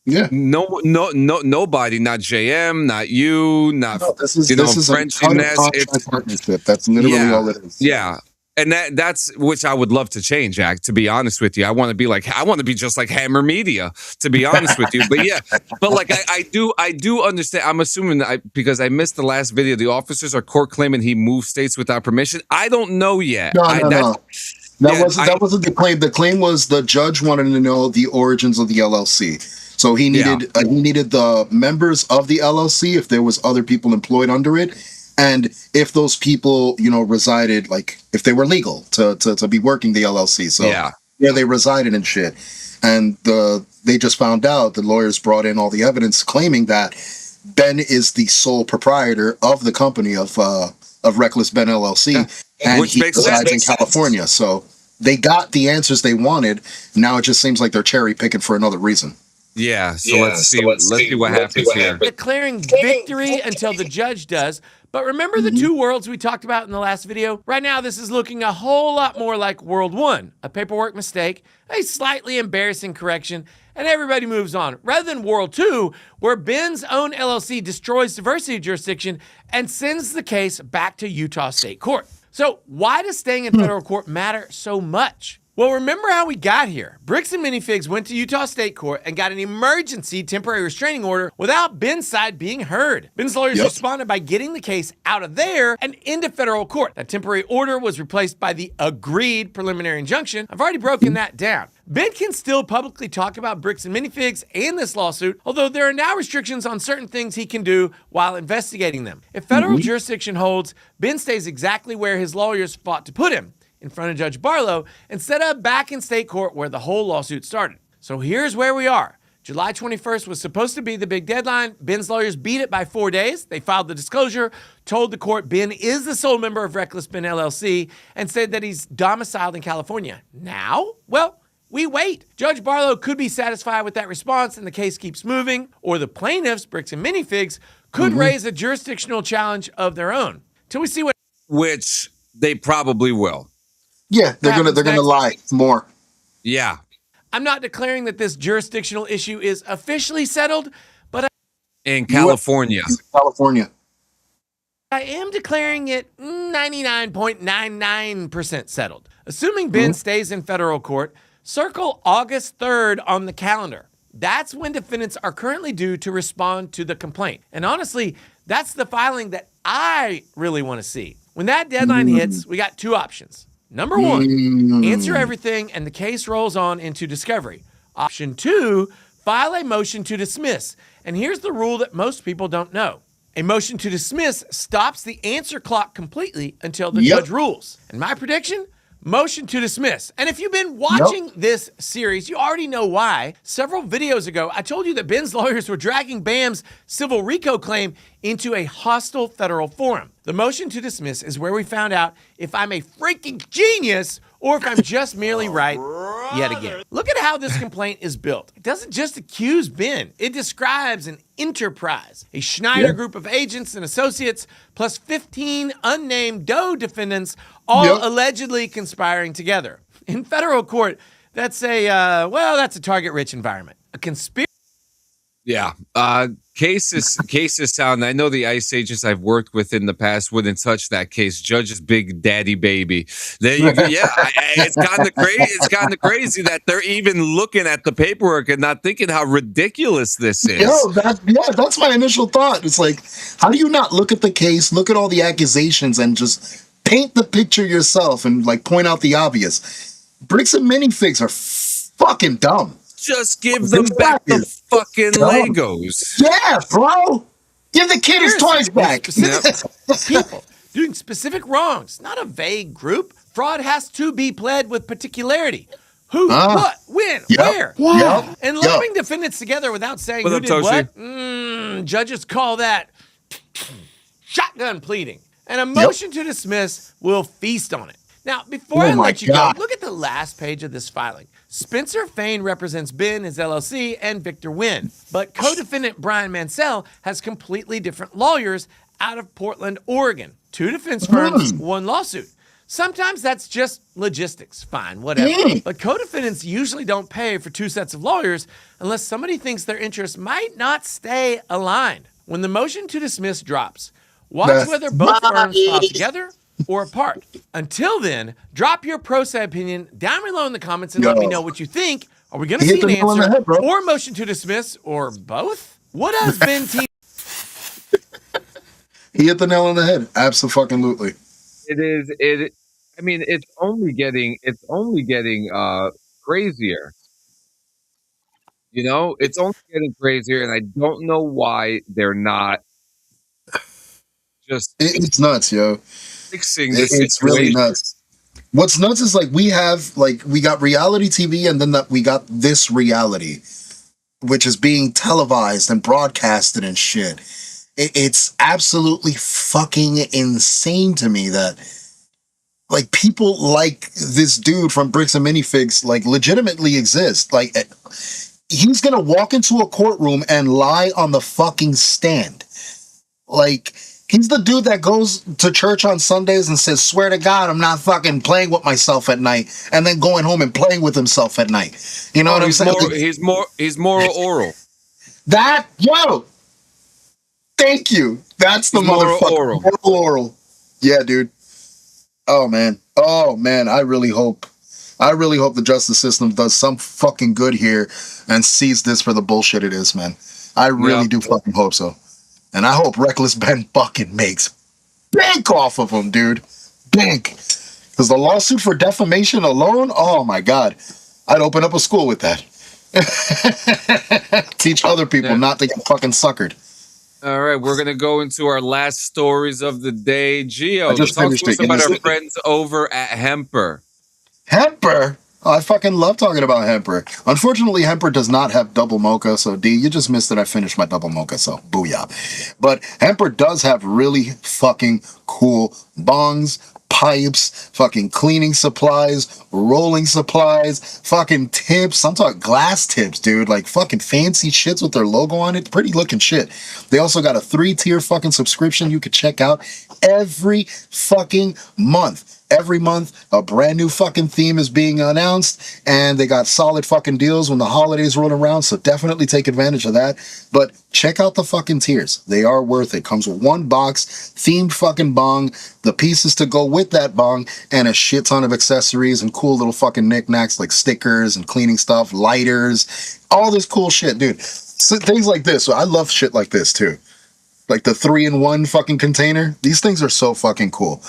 Yeah. Nobody, not JM, not you, not this is French a contract partnership. That's literally all it is. Yeah. And that's which I would love to change, Jack, to be honest with you. I want to be just like Hammer Media, to be honest with you. But yeah, but like I do understand. I'm assuming that because I missed the last video, the officers are court claiming he moved states without permission. I don't know yet. No. That wasn't the claim. The claim was the judge wanted to know the origins of the LLC. So he needed the members of the LLC, if there was other people employed under it, and if those people, resided, like if they were legal to be working the LLC. So where they resided and shit. And they just found out, the lawyers brought in all the evidence claiming that Ben is the sole proprietor of the company of Reckless Ben LLC, and he resides in California. So they got the answers they wanted. Now it just seems like they're cherry picking for another reason. Yeah, so let's see what happens here. Declaring victory until the judge does. But remember the two worlds we talked about in the last video? Right now, this is looking a whole lot more like World 1, a paperwork mistake, a slightly embarrassing correction, and everybody moves on. Rather than World 2, where Ben's own LLC destroys diversity jurisdiction and sends the case back to Utah State Court. So why does staying in federal court matter so much? Well, remember how we got here. Bricks and Minifigs went to Utah State Court and got an emergency temporary restraining order without Ben's side being heard. Ben's lawyers responded by getting the case out of there and into federal court. That temporary order was replaced by the agreed preliminary injunction. I've already broken that down. Ben can still publicly talk about Bricks and Minifigs and this lawsuit, although there are now restrictions on certain things he can do while investigating them. If federal jurisdiction holds, Ben stays exactly where his lawyers fought to put him, in front of Judge Barlow, instead of back in state court where the whole lawsuit started. So here's where we are. July 21st was supposed to be the big deadline. Ben's lawyers beat it by 4 days. They filed the disclosure, told the court Ben is the sole member of Reckless Ben LLC, and said that he's domiciled in California. Now, well, we wait. Judge Barlow could be satisfied with that response and the case keeps moving, or the plaintiffs, Bricks and Minifigs, could raise a jurisdictional challenge of their own. Till we see what... Which they probably will. Yeah, they're gonna lie more. Yeah. I'm not declaring that this jurisdictional issue is officially settled, but in California. I am declaring it 99.99% settled. Assuming Ben stays in federal court, circle August 3rd on the calendar. That's when defendants are currently due to respond to the complaint. And honestly, that's the filing that I really want to see. When that deadline hits, we got two options. Number one, answer everything and the case rolls on into discovery. Option two, file a motion to dismiss. And here's the rule that most people don't know. A motion to dismiss stops the answer clock completely until the judge rules. And my prediction? Motion to dismiss. And if you've been watching this series, you already know why. Several videos ago, I told you that Ben's lawyers were dragging Bam's civil RICO claim into a hostile federal forum. The motion to dismiss is where we found out if I'm a freaking genius or if I'm just merely right yet again. Look at how this complaint is built. It doesn't just accuse Ben. It describes an enterprise, a Schneider group of agents and associates, plus 15 unnamed Doe defendants, all allegedly conspiring together. In federal court, that's a target-rich environment. A conspiracy. Yeah. Cases sound. I know the ICE agents I've worked with in the past wouldn't touch that case. Judge's big daddy baby. There you go. Yeah, it's kind of crazy. It's kind of crazy that they're even looking at the paperwork and not thinking how ridiculous this is. That's my initial thought. It's like, how do you not look at the case, look at all the accusations, and just paint the picture yourself and like point out the obvious? Bricks and Minifigs are fucking dumb. Just give them back the fucking Legos. Yeah, bro. Give the kid his toys back. People doing specific wrongs, not a vague group. Fraud has to be pled with particularity. Who, what, when, where. And lumping defendants together without saying who did what. Judges call that shotgun pleading. And a motion to dismiss will feast on it. Now, before I let you go, look at the last page of this filing. Spencer Fain represents Ben, his LLC, and Victor Wynn. But co-defendant Brian Mansell has completely different lawyers out of Portland, Oregon. Two defense firms, one lawsuit. Sometimes that's just logistics. Fine, whatever. But co-defendants usually don't pay for 2 sets of lawyers unless somebody thinks their interests might not stay aligned. When the motion to dismiss drops, watch whether both firms file together or apart. Until then, drop your pro se opinion down below in the comments and let me know what you think. Are we going to see an answer or motion to dismiss or both? What does Ben T? He hit the nail on the head. Absolutely. I mean, it's only getting crazier. You know, it's only getting crazier, and I don't know why they're not just. It's nuts, yo. Fixing this It's really nuts. What's nuts is like we got reality TV, and then we got this reality, which is being televised and broadcasted and shit. It's absolutely fucking insane to me that like people like this dude from Bricks and Minifigs like legitimately exist. Like he's gonna walk into a courtroom and lie on the fucking stand. Like he's the dude that goes to church on Sundays and says, "Swear to God, I'm not fucking playing with myself at night," and then going home and playing with himself at night. You know what I'm saying? He's more oral. That thank you. That's the motherfucker. Oral. Yeah, dude. Oh man. I really hope the justice system does some fucking good here and sees this for the bullshit it is, man. I really do fucking hope so. And I hope Reckless Ben fucking makes bank off of him, dude. Bank. Because the lawsuit for defamation alone, oh my God. I'd open up a school with that. Teach other people not to get fucking suckered. All right, we're going to go into our last stories of the day. Gio, talk to us about our friends over at Hemper. Hemper? Oh, I fucking love talking about Hemper. Unfortunately, Hemper does not have double mocha, so D, you just missed it. I finished my double mocha, so booyah. But Hemper does have really fucking cool bongs, pipes, fucking cleaning supplies, rolling supplies, fucking tips. I'm talking glass tips, dude. Like fucking fancy shits with their logo on it. Pretty looking shit. They also got a 3-tier fucking subscription you could check out every fucking month. Every month, a brand new fucking theme is being announced, and they got solid fucking deals when the holidays roll around, so definitely take advantage of that. But check out the fucking tiers. They are worth it. Comes with one box, themed fucking bong, the pieces to go with that bong, and a shit ton of accessories and cool little fucking knickknacks like stickers and cleaning stuff, lighters, all this cool shit, dude. So things like this. So I love shit like this, too. Like the 3-in-1 fucking container. These things are so fucking cool.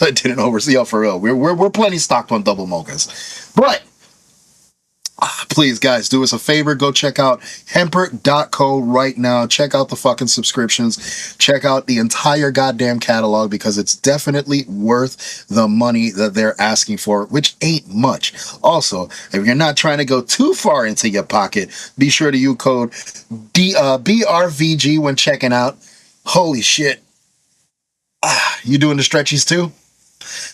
I didn't oversee for real. We're plenty stocked on double mochas. But please, guys, do us a favor. Go check out hemper.co right now. Check out the fucking subscriptions. Check out the entire goddamn catalog because it's definitely worth the money that they're asking for, which ain't much. Also, if you're not trying to go too far into your pocket, be sure to use code BRVG when checking out. Holy shit. You doing the stretchies too?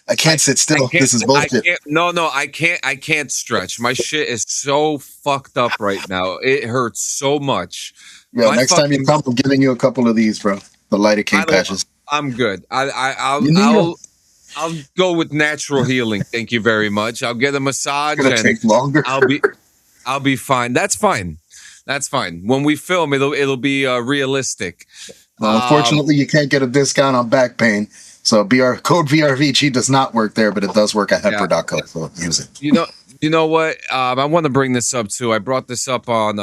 I can't sit still. This is bullshit. I can't stretch. My shit is so fucked up right now. It hurts so much. Yeah, next time you come, I'm giving you a couple of these, bro. The lighter king patches. I'm good. I'll go with natural healing. Thank you very much. I'll get a massage. It's gonna take longer. I'll be fine. That's fine. When we film, it'll be realistic. Well, unfortunately, you can't get a discount on back pain. So code BRVG does not work there, but it does work at hemper.co. So use it. You know what? I want to bring this up too. I brought this up on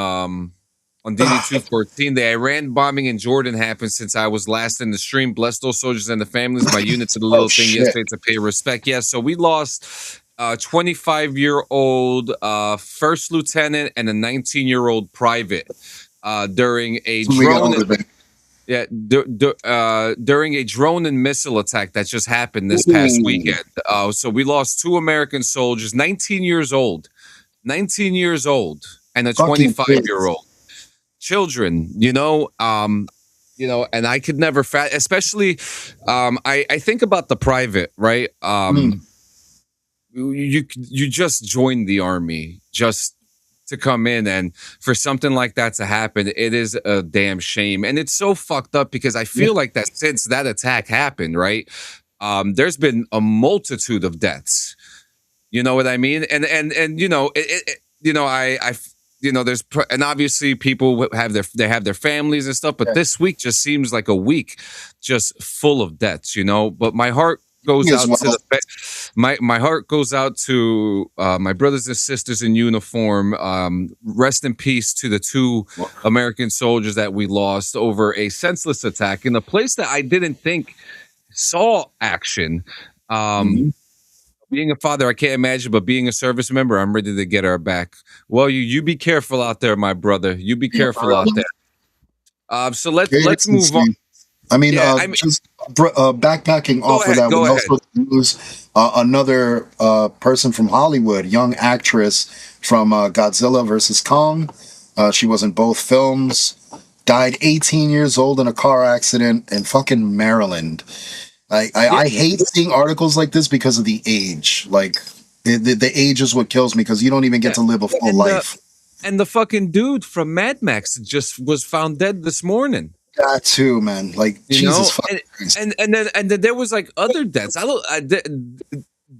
DD214. The Iran bombing in Jordan happened since I was last in the stream. Bless those soldiers and the families. My unit to the little thing yesterday to pay respect. Yeah, so we lost 25-year-old first lieutenant and a 19-year-old private during a drone. During a drone and missile attack that just happened this past weekend. So we lost 2 American soldiers, 19 years old, and a 25-year-old. Children, and I could never, especially, I think about the private, right? You just joined the army just to come in, and for something like that to happen, it is a damn shame. And it's so fucked up because I feel like that since that attack happened, right? there's been a multitude of deaths. You know what I mean? And you know, there's and obviously people have their families and stuff, but this week just seems like a week just full of deaths, you know. But my heart goes out to my heart goes out to my brothers and sisters in uniform. Rest in peace to the 2 American soldiers that we lost over a senseless attack in a place that I didn't think saw action. Being a father, I can't imagine, but being a service member, I'm ready to get our back. Well, you be careful out there, my brother. You be careful out there. So let's move on. I mean, just backpacking off of that, we also lose another person from Hollywood, young actress from Godzilla versus Kong. She was in both films. Died 18 years old in a car accident in fucking Maryland. I hate seeing articles like this because of the age. Like, the age is what kills me, because you don't even get to live a full life. And the fucking dude from Mad Max just was found dead this morning. That too, man. Like, Jesus fucking Christ. And then there was like other deaths.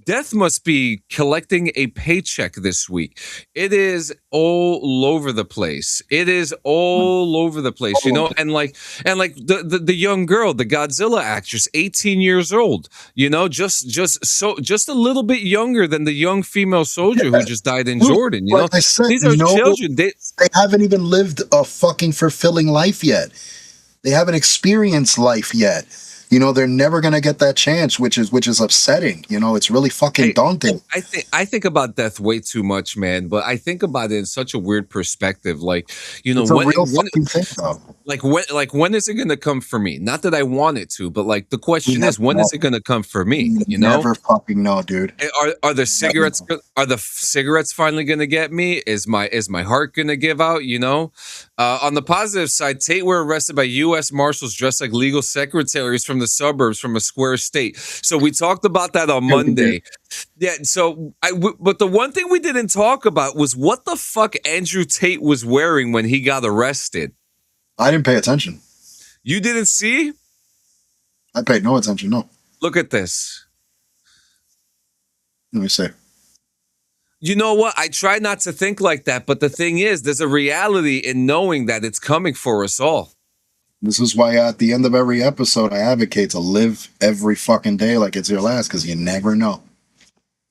Death must be collecting a paycheck this week. It is all over the place. It is all over the place, you know. And like the young girl, the Godzilla actress, 18 years old, you know, just a little bit younger than the young female soldier who just died in Jordan. You know, like I said, these are children. They haven't even lived a fucking fulfilling life yet. They haven't experienced life yet. You know, they're never gonna get that chance, which is upsetting. You know, it's really fucking daunting. I think about death way too much, man. But I think about it in such a weird perspective. Like, you know, it's a real fucking thing, though. When is it gonna come for me? Not that I want it to, but like the question is, when is it gonna come for me? You know, never fucking know, dude. Are the cigarettes? Are the cigarettes finally gonna get me? Is my heart gonna give out? You know. On the positive side, Tate were arrested by U.S. Marshals dressed like legal secretaries from the suburbs from a square state. So we talked about that on Monday. Yeah. So but the one thing we didn't talk about was what the fuck Andrew Tate was wearing when he got arrested. I didn't pay attention. You didn't see? I paid no attention. No. Look at this. Let me see. You know what? I try not to think like that, but the thing is, there's a reality in knowing that it's coming for us all. This is why at the end of every episode, I advocate to live every fucking day like it's your last, because you never know.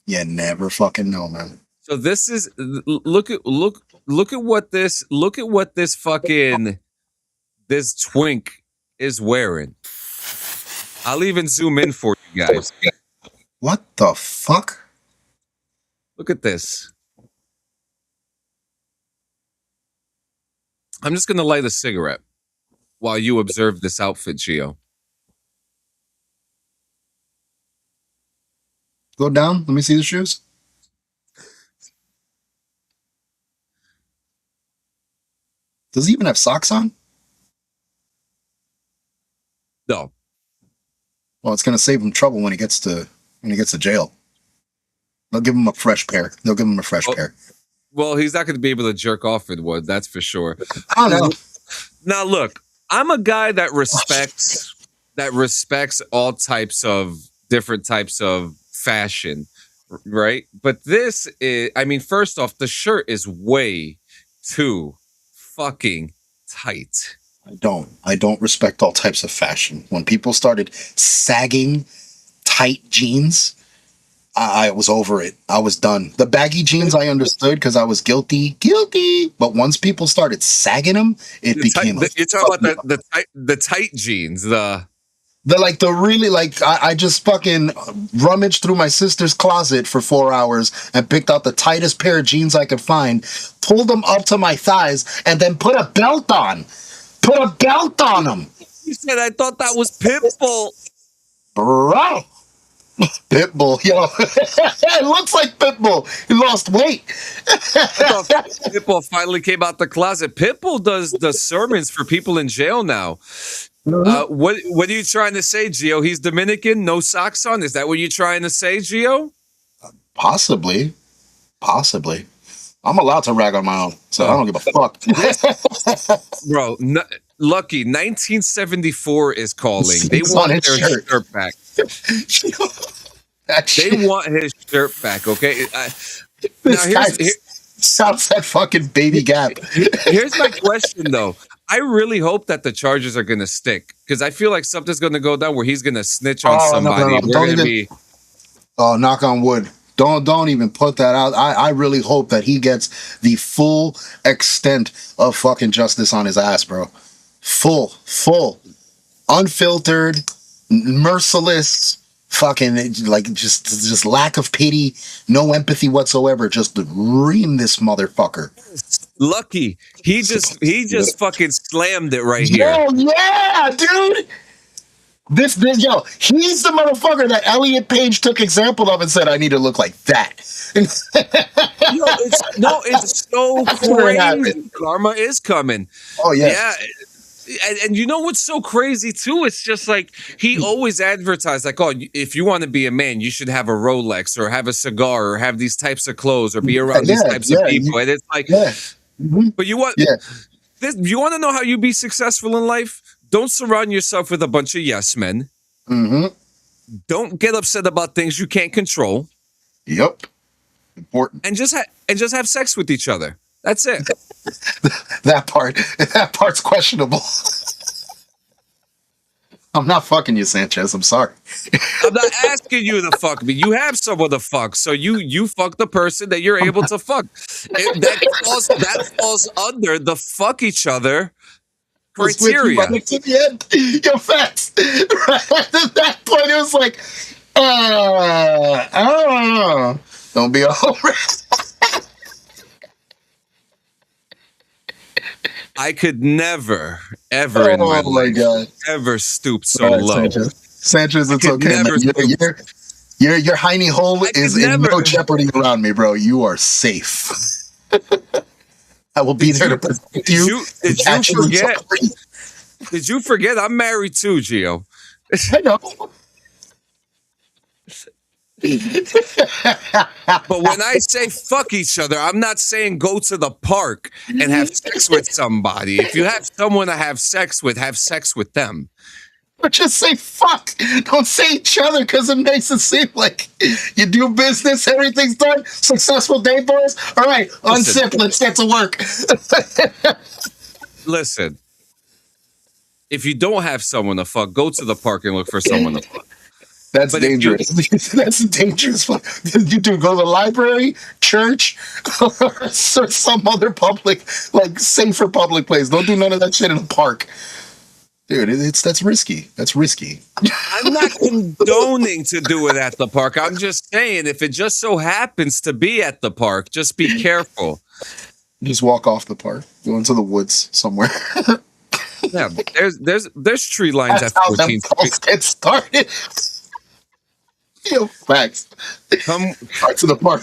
You never fucking know, man. So this is look at what this fucking this twink is wearing. I'll even zoom in for you guys. What the fuck? Look at this. I'm just going to light a cigarette while you observe this outfit, Gio. Go down. Let me see the shoes. Does he even have socks on? No. Well, it's going to save him trouble when he gets to jail. They'll give him a fresh pair. Pair. Well, he's not going to be able to jerk off with one, that's for sure. I don't know. Now, look, I'm a guy that respects all types of different types of fashion, right? But this is, I mean, first off, the shirt is way too fucking tight. I don't respect all types of fashion. When people started sagging tight jeans, I was over it. I was done. The baggy jeans I understood because I was guilty. But once people started sagging them, it became. You're talking about the tight jeans. I just fucking rummaged through my sister's closet for 4 hours and picked out the tightest pair of jeans I could find, pulled them up to my thighs, and then put a belt on. Put a belt on them. You said I thought that was Pitbull, bro. Pitbull, yo. It looks like Pitbull. He lost weight. Pitbull finally came out the closet. Pitbull does the sermons for people in jail now. What are you trying to say, Gio? He's Dominican, no socks on? Is that what you're trying to say, Gio? Possibly. I'm allowed to rag on my own, so I don't give a fuck. Bro, Lucky, 1974 is calling. They want their shirt back. They want his shirt back, okay? Sounds that fucking baby gap. Here's my question, though. I really hope that the charges are going to stick, because I feel like something's going to go down where he's going to snitch on somebody. Oh, knock on wood. Don't even put that out. I really hope that he gets the full extent of fucking justice on his ass, bro. Full, unfiltered, merciless, fucking like just lack of pity, no empathy whatsoever. Just ream this motherfucker. Lucky, he just fucking slammed it right here. Yo, yeah, dude. This yo, he's the motherfucker that Elliot Page took example of and said, "I need to look like that." It's so crazy. Karma is coming. Oh yeah. And you know what's so crazy too? It's just like he always advertised like, oh, if you want to be a man, you should have a Rolex or have a cigar or have these types of clothes or be around these types of people. And it's like, but you want this? You want to know how you be successful in life? Don't surround yourself with a bunch of yes men. Mm-hmm. Don't get upset about things you can't control. Yep, important. And just have sex with each other. That's it. That part's questionable. I'm not fucking you, Sanchez. I'm sorry. I'm not asking you to fuck me. You have someone to fuck, so you fuck the person that you're able to fuck. That falls under the fuck each other criteria. To the end. Yo, facts. Right at that point, it was like, I don't know. Don't be over. I could never, ever in my life, ever stoop so low. Sanchez, it's okay. Your hiney hole is in no jeopardy around me, bro. You are safe. I will be there to protect you. Did you forget? I'm married too, Gio. I know. But when I say fuck each other, I'm not saying go to the park and have sex with somebody. If you have someone to have sex with them. But just say fuck. Don't say each other, because it makes it seem like you do business, everything's done. Successful day, boys. All right, unsip, let's get to work. Listen, if you don't have someone to fuck, go to the park and look for someone to fuck. That's dangerous. That's dangerous. You do go to the library, church, or some other public, like safer public place. Don't do none of that shit in a park. Dude, that's risky. That's risky. I'm not condoning to do it at the park. I'm just saying, if it just so happens to be at the park, just be careful. Just walk off the park. Go into the woods somewhere. Yeah, there's tree lines at 14th Street. Get started. Yo, facts. Come to the park.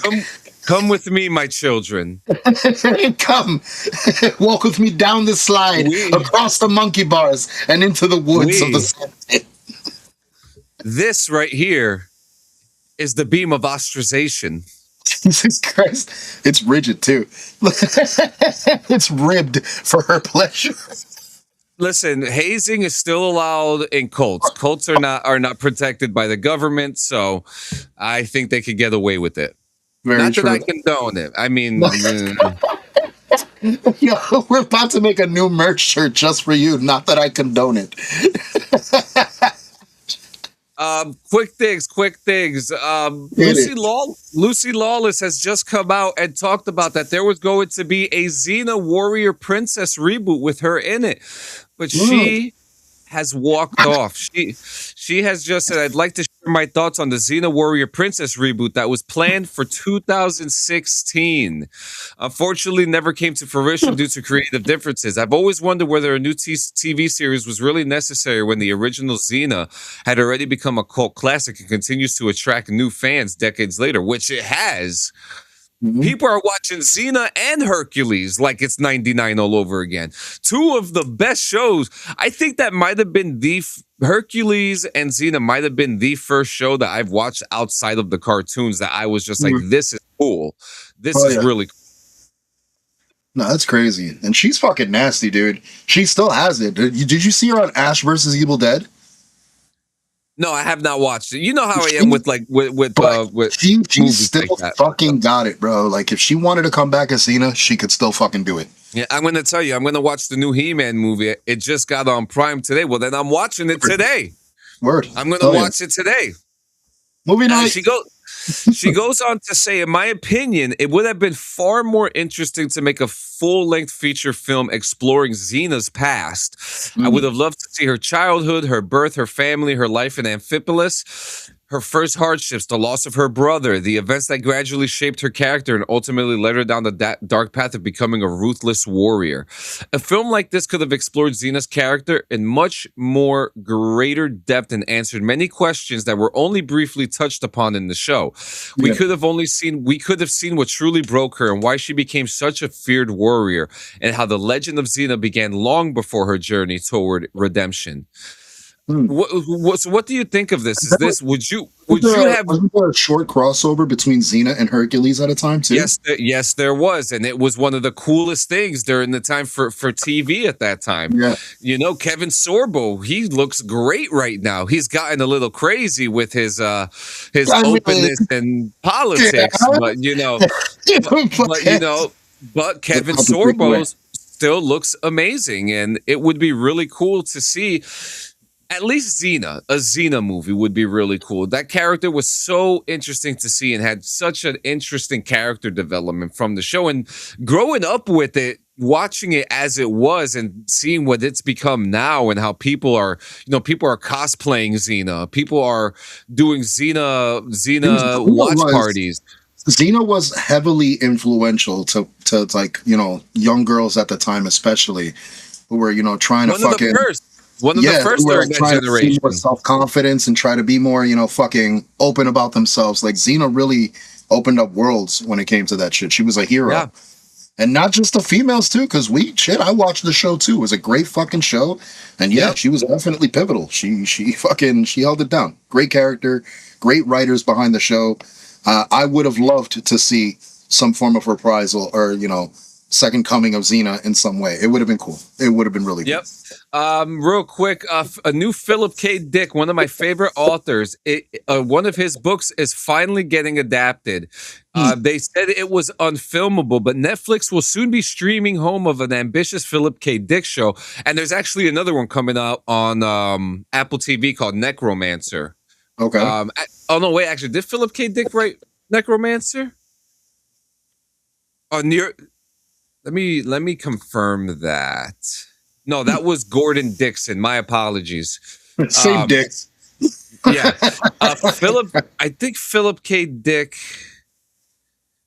Come with me, my children. Come. Walk with me down the slide, across the monkey bars, and into the woods of the sunset. This right here is the beam of ostracization. Jesus Christ. It's rigid, too. It's ribbed for her pleasure. Listen, hazing is still allowed in cults. Cults are not protected by the government, so I think they could get away with it. Not that I condone it. I mean, yo, we're about to make a new merch shirt just for you. Not that I condone it. Quick things. Lucy Lawless has just come out and talked about that there was going to be a Xena Warrior Princess reboot with her in it, but she has walked off. She has just said, I'd like to share my thoughts on the Xena Warrior Princess reboot that was planned for 2016. Unfortunately, never came to fruition due to creative differences. I've always wondered whether a new TV series was really necessary when the original Xena had already become a cult classic and continues to attract new fans decades later, which it has. People are watching Xena and Hercules like it's 99 all over again. Two of the best shows. I think that might have been Hercules and Xena might have been the first show that I've watched outside of the cartoons that I was just like, this is cool. This is really cool. No, that's crazy. And she's fucking nasty, dude. She still has it. Did you see her on Ash versus Evil Dead? No, I have not watched it. You know how I am with she still like fucking got it, bro. Like if she wanted to come back as Cena, she could still fucking do it. Yeah, I'm gonna tell you, I'm gonna watch the new He-Man movie. It just got on Prime today. Well, then I'm watching it today. Word. I'm gonna watch it today. Movie night. She goes on to say, in my opinion, it would have been far more interesting to make a full-length feature film exploring Xena's past. I would have loved to see her childhood, her birth, her family, her life in Amphipolis, her first hardships, the loss of her brother, the events that gradually shaped her character and ultimately led her down the dark path of becoming a ruthless warrior. A film like this could have explored Xena's character in much more greater depth and answered many questions that were only briefly touched upon in the show. We could have seen what truly broke her and why she became such a feared warrior, and how the legend of Xena began long before her journey toward redemption. What do you think of this? Is this would you have a short crossover between Xena and Hercules at a time too? Yes, there was, and it was one of the coolest things during the time for TV at that time. Yeah, you know, Kevin Sorbo, he looks great right now. He's gotten a little crazy with his openness and politics, but Kevin Sorbo still looks amazing, and it would be really cool to see. At least a Xena movie would be really cool. That character was so interesting to see and had such an interesting character development from the show. And growing up with it, watching it as it was and seeing what it's become now and how people are cosplaying Xena. People are doing Xena watch parties. Xena was heavily influential to like, young girls at the time, especially who were, trying to fucking... One of the first during that generation. More self-confidence and try to be more, fucking open about themselves. Like Xena really opened up worlds when it came to that shit. She was a hero. Yeah. And not just the females too, because I watched the show too. It was a great fucking show. And she was definitely pivotal. She held it down. Great character, great writers behind the show. I would have loved to see some form of reprisal or, second coming of Xena in some way. It would have been cool. It would have been really good. Real quick, a new Philip K. Dick, one of my favorite authors. One of his books is finally getting adapted. They said it was unfilmable, but Netflix will soon be streaming home of an ambitious Philip K. Dick show. And there's actually another one coming out on Apple TV called Necromancer. Okay. Actually, did Philip K. Dick write Necromancer? Let me confirm that. No, that was Gordon Dixon. My apologies. Same Dicks. Yeah. I think Philip K. Dick.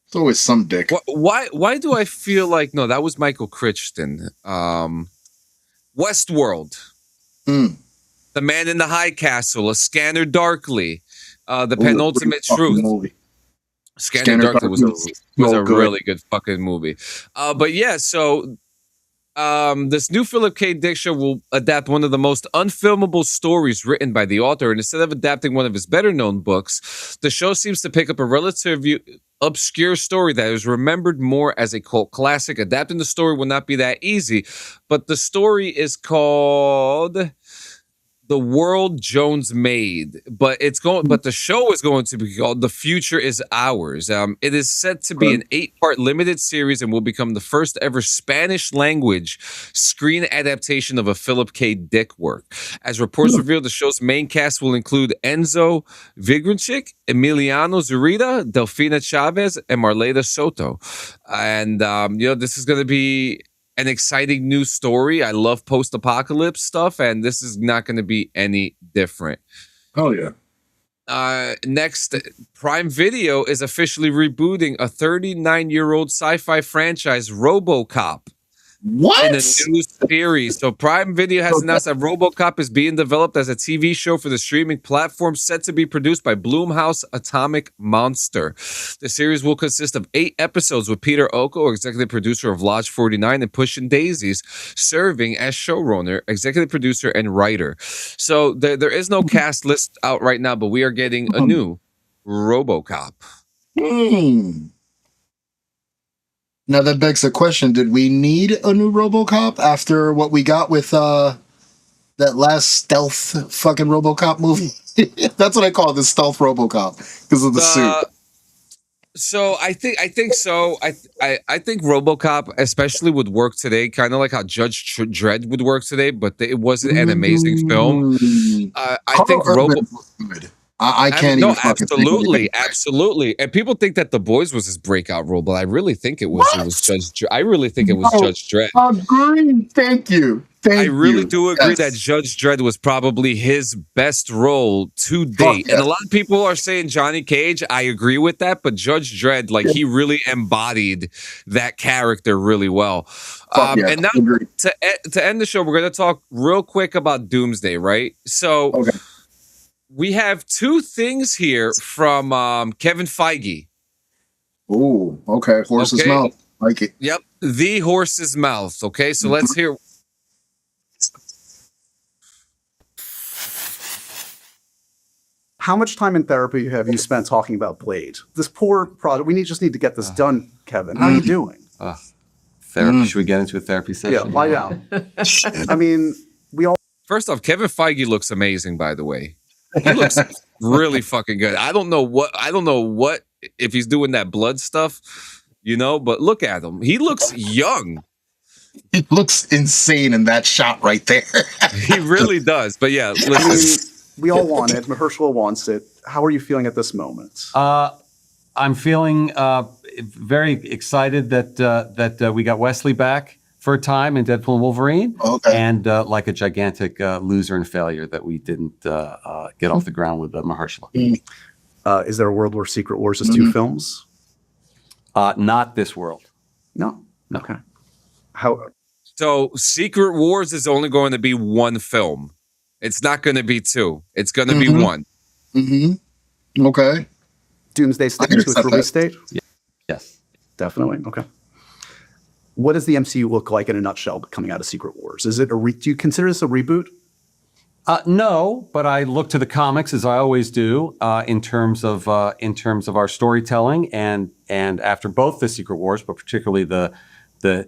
It's always some Dick. Why do I feel like no, that was Michael Crichton. Westworld. The Man in the High Castle, A Scanner Darkly, The Penultimate Truth. Movie. Scanner Darkly was a really good fucking movie. But yeah, so this new Philip K. Dick show will adapt one of the most unfilmable stories written by the author. And instead of adapting one of his better-known books, the show seems to pick up a relatively obscure story that is remembered more as a cult classic. Adapting the story will not be that easy, but the story is called The World Jones Made, but the show is going to be called The Future Is Ours. It is set to be an 8-part limited series and will become the first ever Spanish language screen adaptation of a Philip K. Dick work. As reports reveal, the show's main cast will include Enzo Vigranchik, Emiliano Zurita, Delfina Chavez, and Marleta Soto. And this is going to be an exciting new story. I love post-apocalypse stuff, and this is not going to be any different. Oh, yeah. Next, Prime Video is officially rebooting a 39-year-old sci-fi franchise, RoboCop. What? In a new series. So Prime Video has announced that RoboCop is being developed as a TV show for the streaming platform, set to be produced by Blumhouse Atomic Monster. The series will consist of 8 episodes with Peter Oko, executive producer of Lodge 49 and Pushin' Daisies, serving as showrunner, executive producer, and writer. So there is no cast list out right now, but we are getting a new RoboCop. Now that begs the question: did we need a new RoboCop after what we got with that last stealth fucking RoboCop movie? That's what I call it, the stealth RoboCop, because of the suit. So I think so. I think RoboCop especially would work today, kind of like how Judge Dredd would work today, but it wasn't an amazing film. I think RoboCop was good. I can't even fucking absolutely. And people think that The Boys was his breakout role, but I really think it was Judge. I really think it was Judge Dredd. Agreed. Thank you. I really do agree that Judge Dredd was probably his best role to date. And a lot of people are saying Johnny Cage. I agree with that, but Judge Dredd, like he really embodied that character really well. And now to end the show, we're going to talk real quick about Doomsday, right? So we have two things here from Kevin Feige. Ooh, okay. Horse's mouth. Like it. Yep. The horse's mouth. Okay, so let's hear. How much time in therapy have you spent talking about Blade? This poor product. We just need to get this done, Kevin. How are you doing? Therapy. Should we get into a therapy session? Yeah, lie down. I mean, we all. First off, Kevin Feige looks amazing, by the way. He looks really fucking good. I don't know what if he's doing that blood stuff, but look at him. He looks young. He looks insane in that shot right there. He really does. But yeah, listen. We all want it. Mahershala wants it. How are you feeling at this moment? I'm feeling very excited that we got Wesley back for a time in Deadpool and Wolverine, and like a gigantic loser and failure that we didn't get off the ground with Mahershala. Is there a world where Secret Wars is two films? Not this world. No. Okay. So Secret Wars is only going to be one film. It's not going to be two. It's going to be one. Mm-hmm. Okay. Doomsday sticking to its release date? Yeah. Yes. Definitely. Okay. What does the MCU look like in a nutshell coming out of Secret Wars? Is it do you consider this a reboot? No, but I look to the comics as I always do in terms of our storytelling, and after both the Secret Wars, but particularly the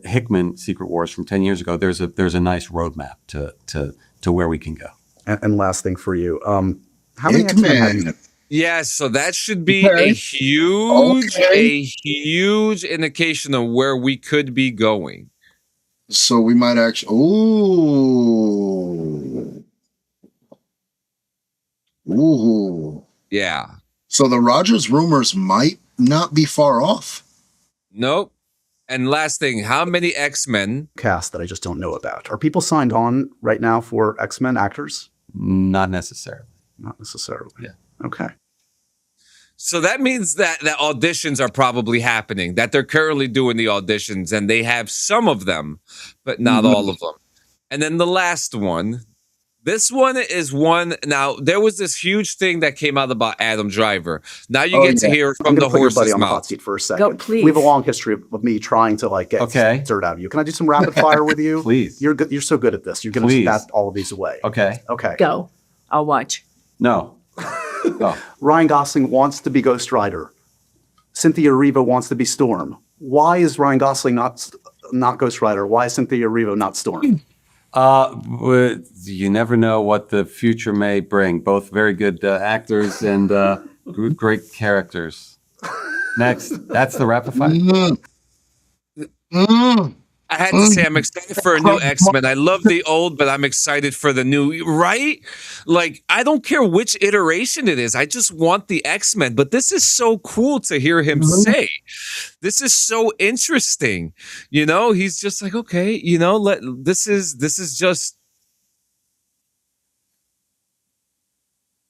Hickman Secret Wars from 10 years ago, there's a nice roadmap to where we can go. And last thing for you, how many X-Men have you? Yeah, so that should be a huge indication of where we could be going. So we might actually. Ooh. Yeah. So the Rogers rumors might not be far off. Nope. And last thing, how many X-Men cast that I just don't know about? Are people signed on right now for X-Men actors? Not necessarily. Not necessarily. Yeah. Okay. So that means that auditions are probably happening, that they're currently doing the auditions, and they have some of them, but not all of them. And then the last one, this one is one. Now, there was this huge thing that came out about Adam Driver. Now you get to hear from the horse's mouth. Hot seat for a second. Go, please. We have a long history of me trying to get dirt out of you. Can I do some rapid fire with you? Please. You're good. You're so good at this. You're going to bat all of these away. Okay. Okay. Go. I'll watch. No. Ryan Gosling wants to be Ghost Rider. Cynthia Erivo wants to be Storm. Why is Ryan Gosling not Ghost Rider? Why is Cynthia Erivo not Storm? You never know what the future may bring. Both very good actors and great characters. Next, that's the rapid fire. I had to say, I'm excited for a new X-Men. I love the old, but I'm excited for the new, right? Like, I don't care which iteration it is. I just want the X-Men. But this is so cool to hear him say. This is so interesting. He's just like, okay, this is just,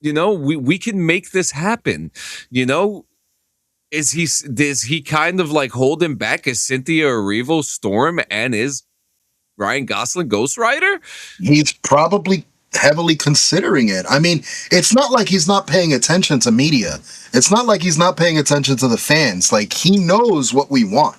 we can make this happen, Is he kind of like holding back? Is Cynthia Erivo Storm and is Ryan Gosling Ghost Rider? He's probably heavily considering it. I mean, it's not like he's not paying attention to media. It's not like he's not paying attention to the fans. Like, he knows what we want.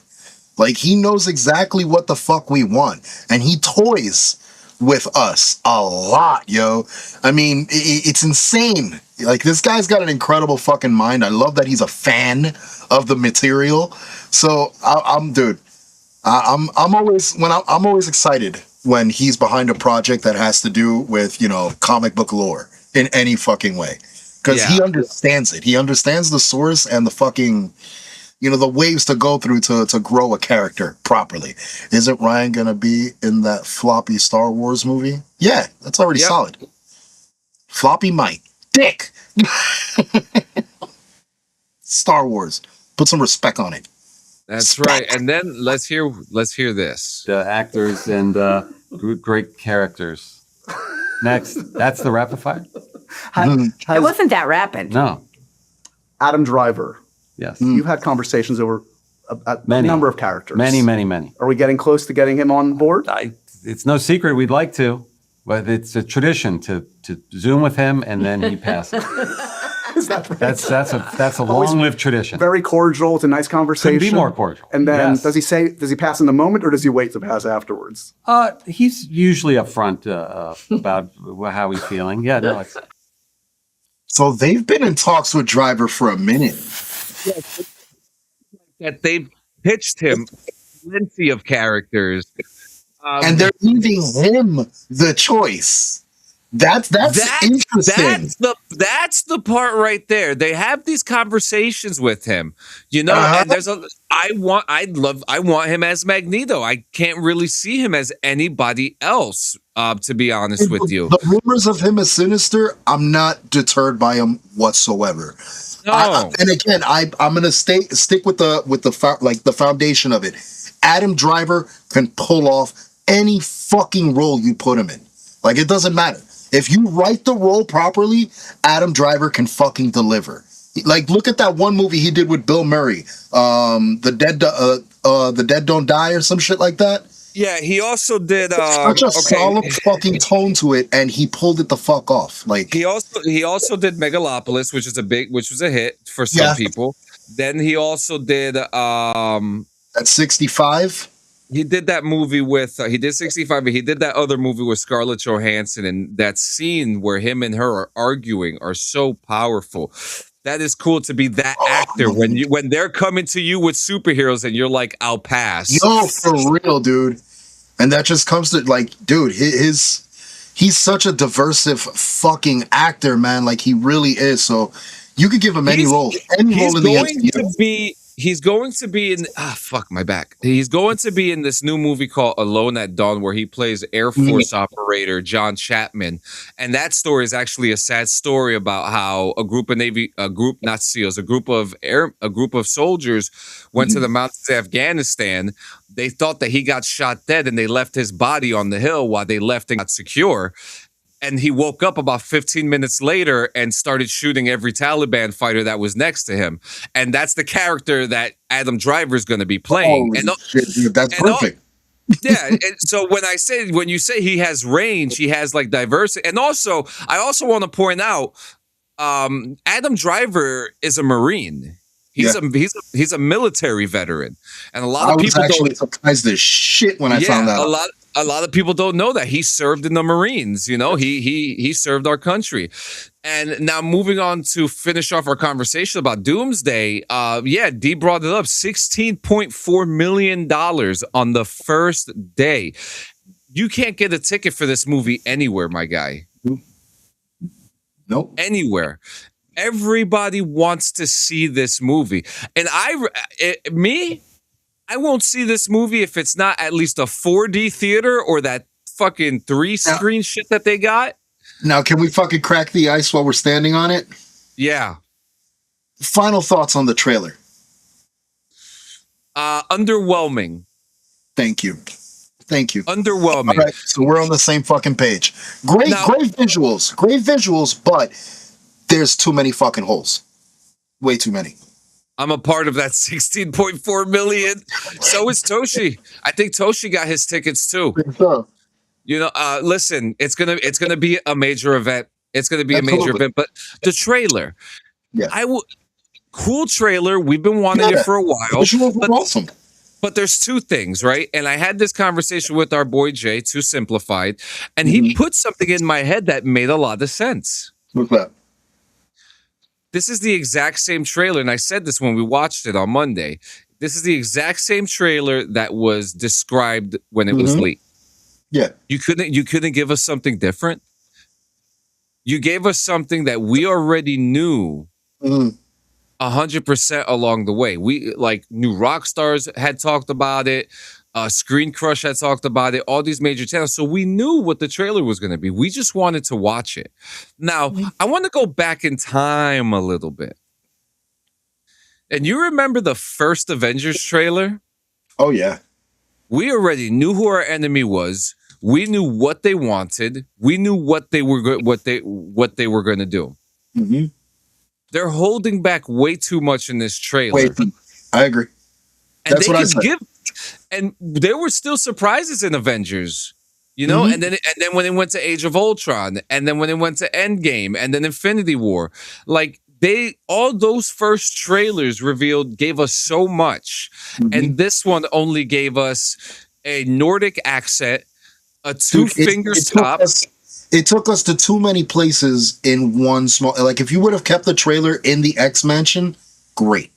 Like, he knows exactly what the fuck we want. And he toys with us a lot, yo. I mean, it's insane. Like, this guy's got an incredible fucking mind. I love that he's a fan of the material. So, dude, I'm always excited when he's behind a project that has to do with, comic book lore in any fucking way. Because he understands it. He understands the source and the fucking, the waves to go through to grow a character properly. Isn't Ryan gonna be in that floppy Star Wars movie? Yeah, that's already solid. Floppy Mike. Dick. Star Wars. Put some respect on it. That's right. And then let's hear this. The actors and great characters. Next, that's the rapid fire. It wasn't that rapid. No. Adam Driver. Yes. You've had conversations over a number of characters. Many, many, many. Are we getting close to getting him on board? It's no secret we'd like to, but it's a tradition to Zoom with him and then he passes. Is that right? That's a long-lived tradition. Very cordial. It's a nice conversation. Couldn't be more cordial. And then does he pass in the moment or does he wait to pass afterwards? He's usually upfront about how he's feeling. Yeah, no, it's. So they've been in talks with Driver for a minute. That they've pitched him plenty of characters, and they're leaving him the choice. That's interesting. That's the part right there. They have these conversations with him, and I want him as Magneto. I can't really see him as anybody else, to be honest with you. The rumors of him as Sinister, I'm not deterred by him whatsoever. No. And again, I'm gonna stick with the foundation of it. Adam Driver can pull off any fucking role you put him in. Like, it doesn't matter. If you write the role properly, Adam Driver can fucking deliver. Like, look at that one movie he did with Bill Murray, the Dead Don't Die or some shit like that. Yeah, he also did such a solid fucking tone to it, and he pulled it the fuck off. Like, he also did Megalopolis, which was a hit for some people. Then he also did at 65. He did that movie with he did 65, but he did that other movie with Scarlett Johansson, and that scene where him and her are arguing are so powerful. That is cool to be that actor when they're coming to you with superheroes and you're like, I'll pass. Yo, for real, dude. And that just comes to like, dude, he's such a diversive fucking actor, man. Like, he really is. So you could give him any role in the MCU. He's going to be in fuck my back. He's going to be in this new movie called Alone at Dawn, where he plays Air Force operator John Chapman. And that story is actually a sad story about how a group of soldiers went to the mountains of Afghanistan. They thought that he got shot dead and they left his body on the hill while they left and got secure. And he woke up about 15 minutes later and started shooting every Taliban fighter that was next to him. And that's the character that Adam Driver is going to be playing. Shit, dude, that's perfect. And so when you say he has range, he has like diversity. And also, I also want to point out, Adam Driver is a Marine. He's a military veteran. And a lot of people actually surprised as shit when I found out. A lot of people don't know that he served in the Marines. He served our country. And now moving on to finish off our conversation about Doomsday. Dee brought it up. $16.4 million on the first day. You can't get a ticket for this movie anywhere, my guy. Nope. Anywhere. Everybody wants to see this movie. And I won't see this movie if it's not at least a 4D theater or that fucking 3-screen shit that they got. Now, can we fucking crack the ice while we're standing on it? Yeah. Final thoughts on the trailer. Underwhelming. Thank you. Underwhelming. All right, so we're on the same fucking page. Great visuals, but there's too many fucking holes. Way too many. I'm a part of that 16.4 million. So is Toshi. I think Toshi got his tickets too. Listen, it's gonna be a major event. It's gonna be a major event. But the trailer, cool trailer. We've been wanting it for a while. Awesome. But there's two things, right? And I had this conversation with our boy Jay, Too Simplified, and he put something in my head that made a lot of sense. What's that? This is the exact same trailer, and I said this when we watched it on Monday. This is the exact same trailer that was described when it was leaked. Yeah. You couldn't give us something different. You gave us something that we already knew 100% along the way. We like New Rockstars had talked about it. Screen Crush had talked about it. All these major channels. So we knew what the trailer was going to be. We just wanted to watch it. Now, I want to go back in time a little bit. And you remember the first Avengers trailer? Oh, yeah. We already knew who our enemy was. We knew what they wanted. We knew what they were going to do. Mm-hmm. They're holding back way too much in this trailer. I agree. And That's what I said. And there were still surprises in Avengers, you know. And then when it went to Age of Ultron, and then when it went to Endgame, and then Infinity War, like all those first trailers gave us so much, and this one only gave us a Nordic accent, a two-finger stop. It took us to too many places in one small. Like if you would have kept the trailer in the X Mansion, great.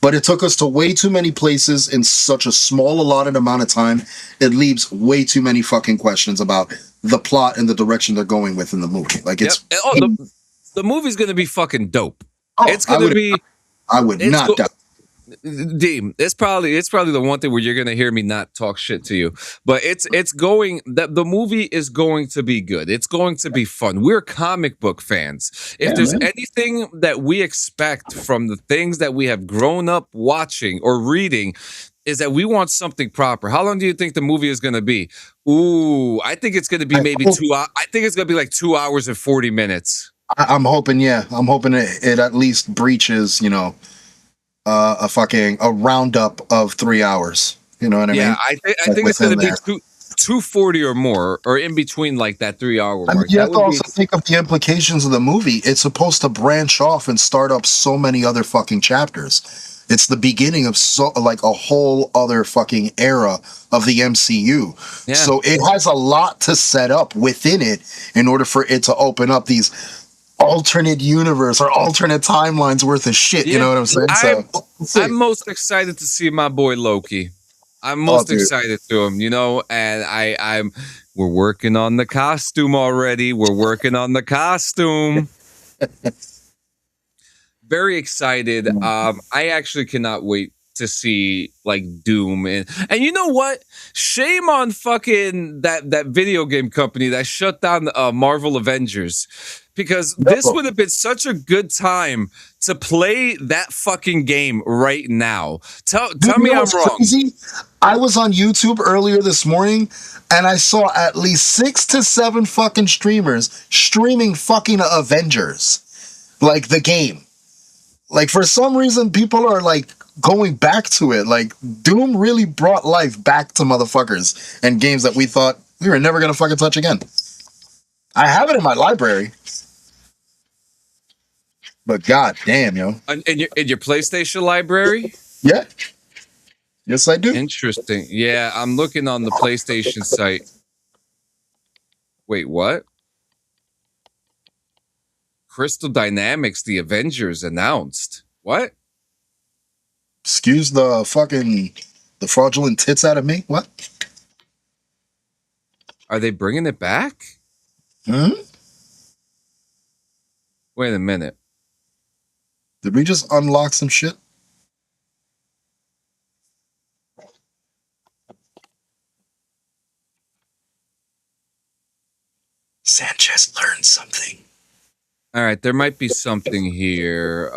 But it took us to way too many places in such a small allotted amount of time. It leaves way too many fucking questions about the plot and the direction they're going with in the movie. Like it's the movie's gonna be fucking dope. Oh, it's gonna be. I would not doubt. Deem, it's probably the one thing where you're gonna hear me not talk shit to you, but the movie is going to be good. It's going to be fun. We're comic book fans. If there's anything that we expect from the things that we have grown up watching or reading, is that we want something proper. How long do you think the movie is gonna be? Ooh, I think it's gonna be maybe 2 hours. I think it's gonna be like 2 hours and 40 minutes. I'm hoping, I'm hoping it at least breaches, a roundup of 3 hours. You know what I mean? Yeah, I think it's going to be 240 or more, or in between like that 3 hour mark. You have to also think of the implications of the movie. It's supposed to branch off and start up so many other fucking chapters. It's the beginning of a whole other fucking era of the MCU. Yeah. So it has a lot to set up within it in order for it to open up these alternate universe or alternate timelines worth of shit. You know what I'm saying? I'm most excited to see my boy Loki. I'm most excited to him, and we're working on the costume already. We're working on the costume. Very excited. I actually cannot wait to see like Doom and you know what? Shame on fucking that video game company that shut down Marvel Avengers. Because this would have been such a good time to play that fucking game right now. Tell me I'm wrong. Crazy? I was on YouTube earlier this morning, and I saw at least 6 to 7 fucking streamers streaming fucking Avengers, like the game. Like for some reason, people are like going back to it. Like Doom really brought life back to motherfuckers and games that we thought we were never gonna fucking touch again. I have it in my library. But god damn, yo. In your PlayStation library? Yeah. Yes, I do. Interesting. Yeah, I'm looking on the PlayStation site. Wait, what? Crystal Dynamics, the Avengers announced. What? Excuse the fraudulent tits out of me? What? Are they bringing it back? Wait a minute. Did we just unlock some shit? Sanchez learned something. All right, there might be something here.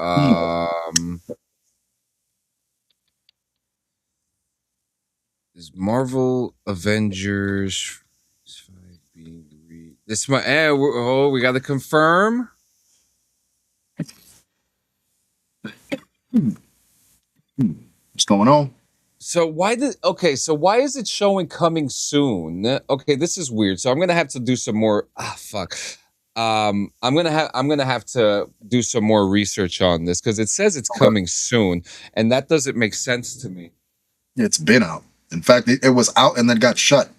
Is Marvel Avengers being this might we got to confirm. What's going on? So why is it showing coming soon? Okay, this is weird. So I'm gonna have to do some more. I'm gonna have to do some more research on this because it says it's coming soon, and that doesn't make sense to me. It's been out. In fact, it was out and then got shut.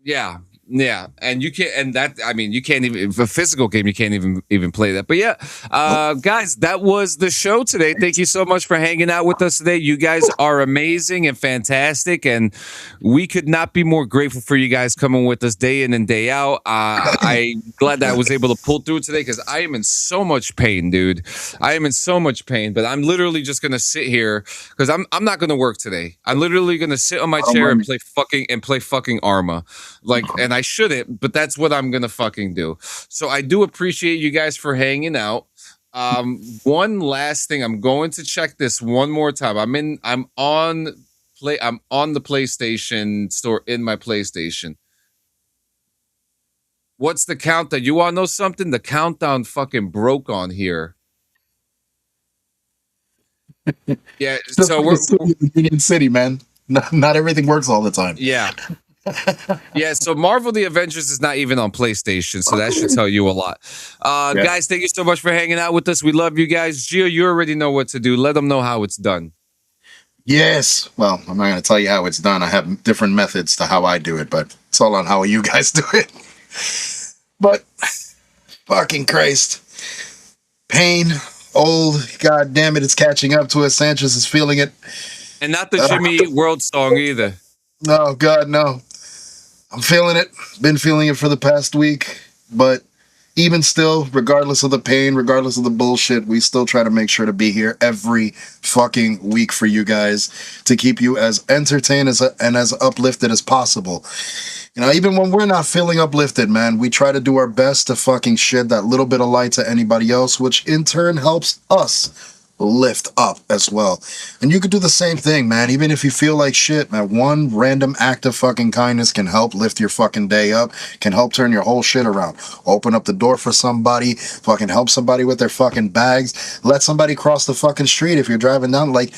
Yeah, Yeah, and you can't, and that, I mean, you can't even, a physical game, you can't even play that. But yeah, guys, that was the show today. Thank you so much for hanging out with us today. You guys are amazing and fantastic, and we could not be more grateful for you guys coming with us day in and day out. I'm glad that I was able to pull through today because I am in so much pain, dude. I am in so much pain, but I'm literally just gonna sit here because I'm not gonna work today. I'm literally gonna sit on my chair and play fucking Arma, like, and I shouldn't, but that's what I'm gonna fucking do. So I do appreciate you guys for hanging out. One last thing, I'm going to check this one more time. I'm on the PlayStation store in my PlayStation. What's the countdown? You want to know something? The countdown fucking broke on here. Yeah, so we're Union City, man. Not everything works all the time. Yeah. Yeah, so Marvel the Avengers is not even on PlayStation, so that should tell you a lot. Guys, thank you so much for hanging out with us. We love you guys. Gio, you already know what to do. Let them know how it's done. Yes. Well, I'm not going to tell you how it's done. I have different methods to how I do it, but it's all on how you guys do it. But, fucking Christ. Pain, old, god damn it, it's catching up to us. Sanchez is feeling it. And not the Jimmy Eat World song either. No, God, no. I'm feeling it. Been feeling it for the past week. But even still, regardless of the pain, regardless of the bullshit, we still try to make sure to be here every fucking week for you guys to keep you as entertained and as uplifted as possible. You know, even when we're not feeling uplifted, man, we try to do our best to fucking shed that little bit of light to anybody else, which in turn helps us lift up as well. And you could do the same thing, man. Even if you feel like shit, man, one random act of fucking kindness can help lift your fucking day up, can help turn your whole shit around. Open up the door for somebody, fucking help somebody with their fucking bags, let somebody cross the fucking street if you're driving down. Like,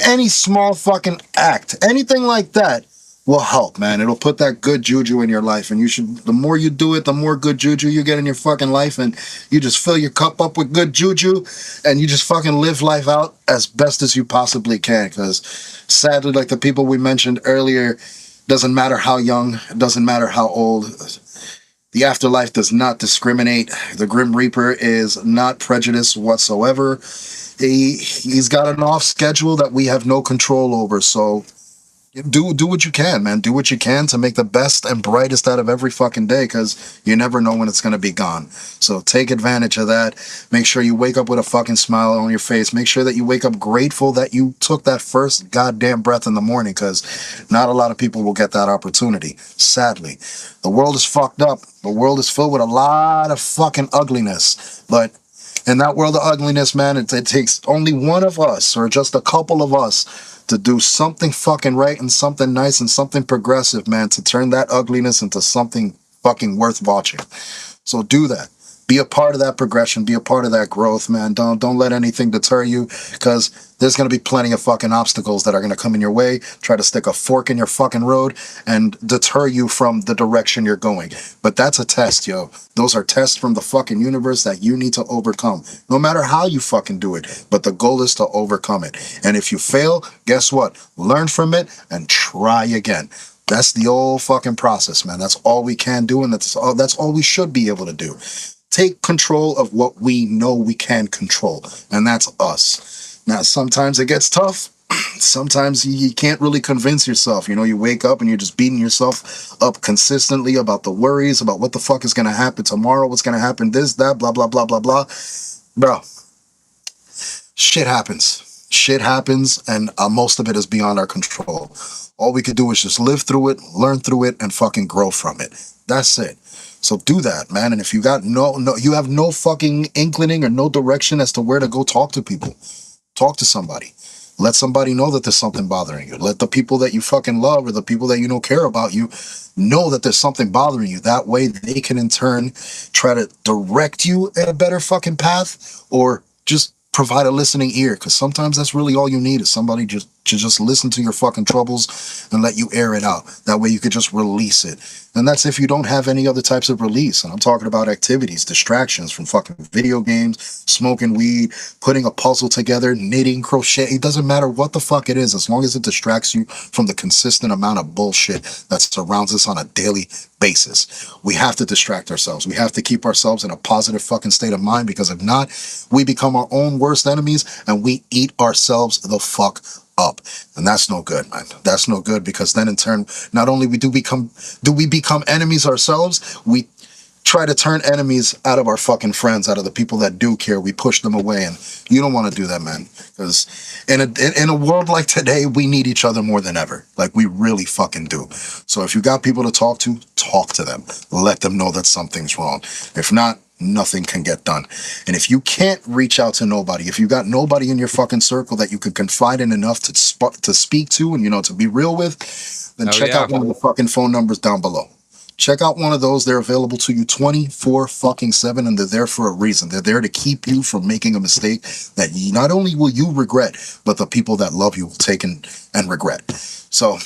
any small fucking act, anything like that will help, man. It'll put that good juju in your life, and you should, the more you do it, the more good juju you get in your fucking life, and you just fill your cup up with good juju, and you just fucking live life out as best as you possibly can, because sadly, like the people we mentioned earlier, doesn't matter how young, it doesn't matter how old, the afterlife does not discriminate. The Grim Reaper is not prejudiced whatsoever. He's got an off schedule that we have no control over, so do what you can, man. Do what you can to make the best and brightest out of every fucking day, because you never know when it's going to be gone. So take advantage of that. Make sure you wake up with a fucking smile on your face. Make sure that you wake up grateful that you took that first goddamn breath in the morning, because not a lot of people will get that opportunity, sadly. The world is fucked up. The world is filled with a lot of fucking ugliness, but in that world of ugliness, man, it takes only one of us or just a couple of us to do something fucking right and something nice and something progressive, man, to turn that ugliness into something fucking worth watching. So do that. Be a part of that progression. Be a part of that growth, man. Don't let anything deter you, because there's going to be plenty of fucking obstacles that are going to come in your way, try to stick a fork in your fucking road and deter you from the direction you're going. But that's a test, yo. Those are tests from the fucking universe that you need to overcome, no matter how you fucking do it. But the goal is to overcome it. And if you fail, guess what? Learn from it and try again. That's the old fucking process, man. That's all we can do, and that's all we should be able to do. Take control of what we know we can control, and that's us. Now, sometimes it gets tough. Sometimes you can't really convince yourself. You know, you wake up and you're just beating yourself up consistently about the worries, about what the fuck is going to happen tomorrow, what's going to happen, this, that, blah, blah, blah, blah, blah. Bro, shit happens. Shit happens, and most of it is beyond our control. All we could do is just live through it, learn through it, and fucking grow from it. That's it. So do that, man. And if you got you have no fucking inkling or no direction as to where to go, talk to people. Talk to somebody. Let somebody know that there's something bothering you. Let the people that you fucking love or the people that you know care about you know that there's something bothering you. That way they can in turn try to direct you in a better fucking path, or just provide a listening ear, because sometimes that's really all you need, is somebody just to just listen to your fucking troubles and let you air it out. That way you could just release it. And that's if you don't have any other types of release. And I'm talking about activities, distractions from fucking video games, smoking weed, putting a puzzle together, knitting, crochet. It doesn't matter what the fuck it is, as long as it distracts you from the consistent amount of bullshit that surrounds us on a daily basis. We have to distract ourselves. We have to keep ourselves in a positive fucking state of mind, because if not, we become our own worst enemies and we eat ourselves the fuck up. And that's no good, man. That's no good, because then in turn, not only do we become enemies ourselves, we try to turn enemies out of our fucking friends, out of the people that do care. We push them away, and you don't want to do that, man. Because in a world like today, we need each other more than ever. Like, we really fucking do. So if you got people to talk to them. Let them know that something's wrong. If not, nothing can get done. And if you can't reach out to nobody, if you got nobody in your fucking circle that you could confide in enough to speak to and, you know, to be real with, then check out one of the fucking phone numbers down below. Check out one of those. They're available to you 24/7, and they're there for a reason. They're there to keep you from making a mistake that not only will you regret, but the people that love you will take and regret. So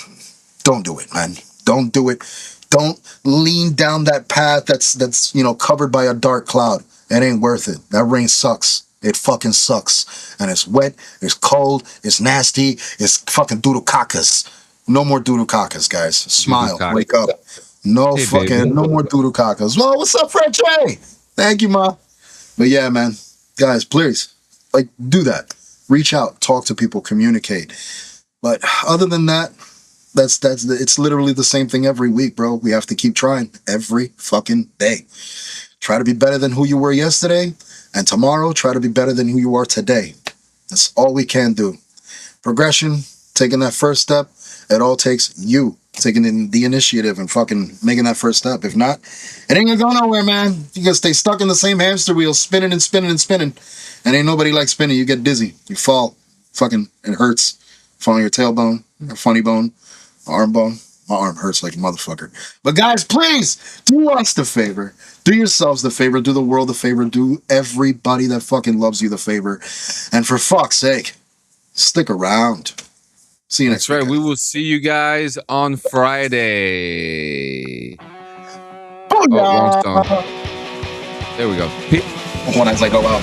don't do it, man. Don't do it. Don't lean down that path that's you know, covered by a dark cloud. It ain't worth it. That rain sucks. It fucking sucks. And it's wet, it's cold, it's nasty, it's fucking doodle-cacas. No more doodle-cacas, guys. Smile, wake up. No more doodle-cacas. Well, what's up, French? Hey! Thank you, Ma. But yeah, man. Guys, please, like, do that. Reach out, talk to people, communicate. But other than that, it's literally the same thing every week, bro. We have to keep trying every fucking day. Try to be better than who you were yesterday, and tomorrow try to be better than who you are today. That's all we can do. Progression, taking that first step, it all takes you taking the initiative and fucking making that first step. If not, it ain't gonna go nowhere, man. You gonna stay stuck in the same hamster wheel, spinning and spinning and spinning. And ain't nobody like spinning. You get dizzy. You fall. Fucking, it hurts. Fall on your tailbone, or funny bone, arm bone. My arm hurts like a motherfucker. But guys, please, do us the favor. Do yourselves the favor. Do the world the favor. Do everybody that fucking loves you the favor. And for fuck's sake, stick around. See you next week. That's right. We will see you guys on Friday. Oh, wrong song. There we go. When I was like, oh, wow.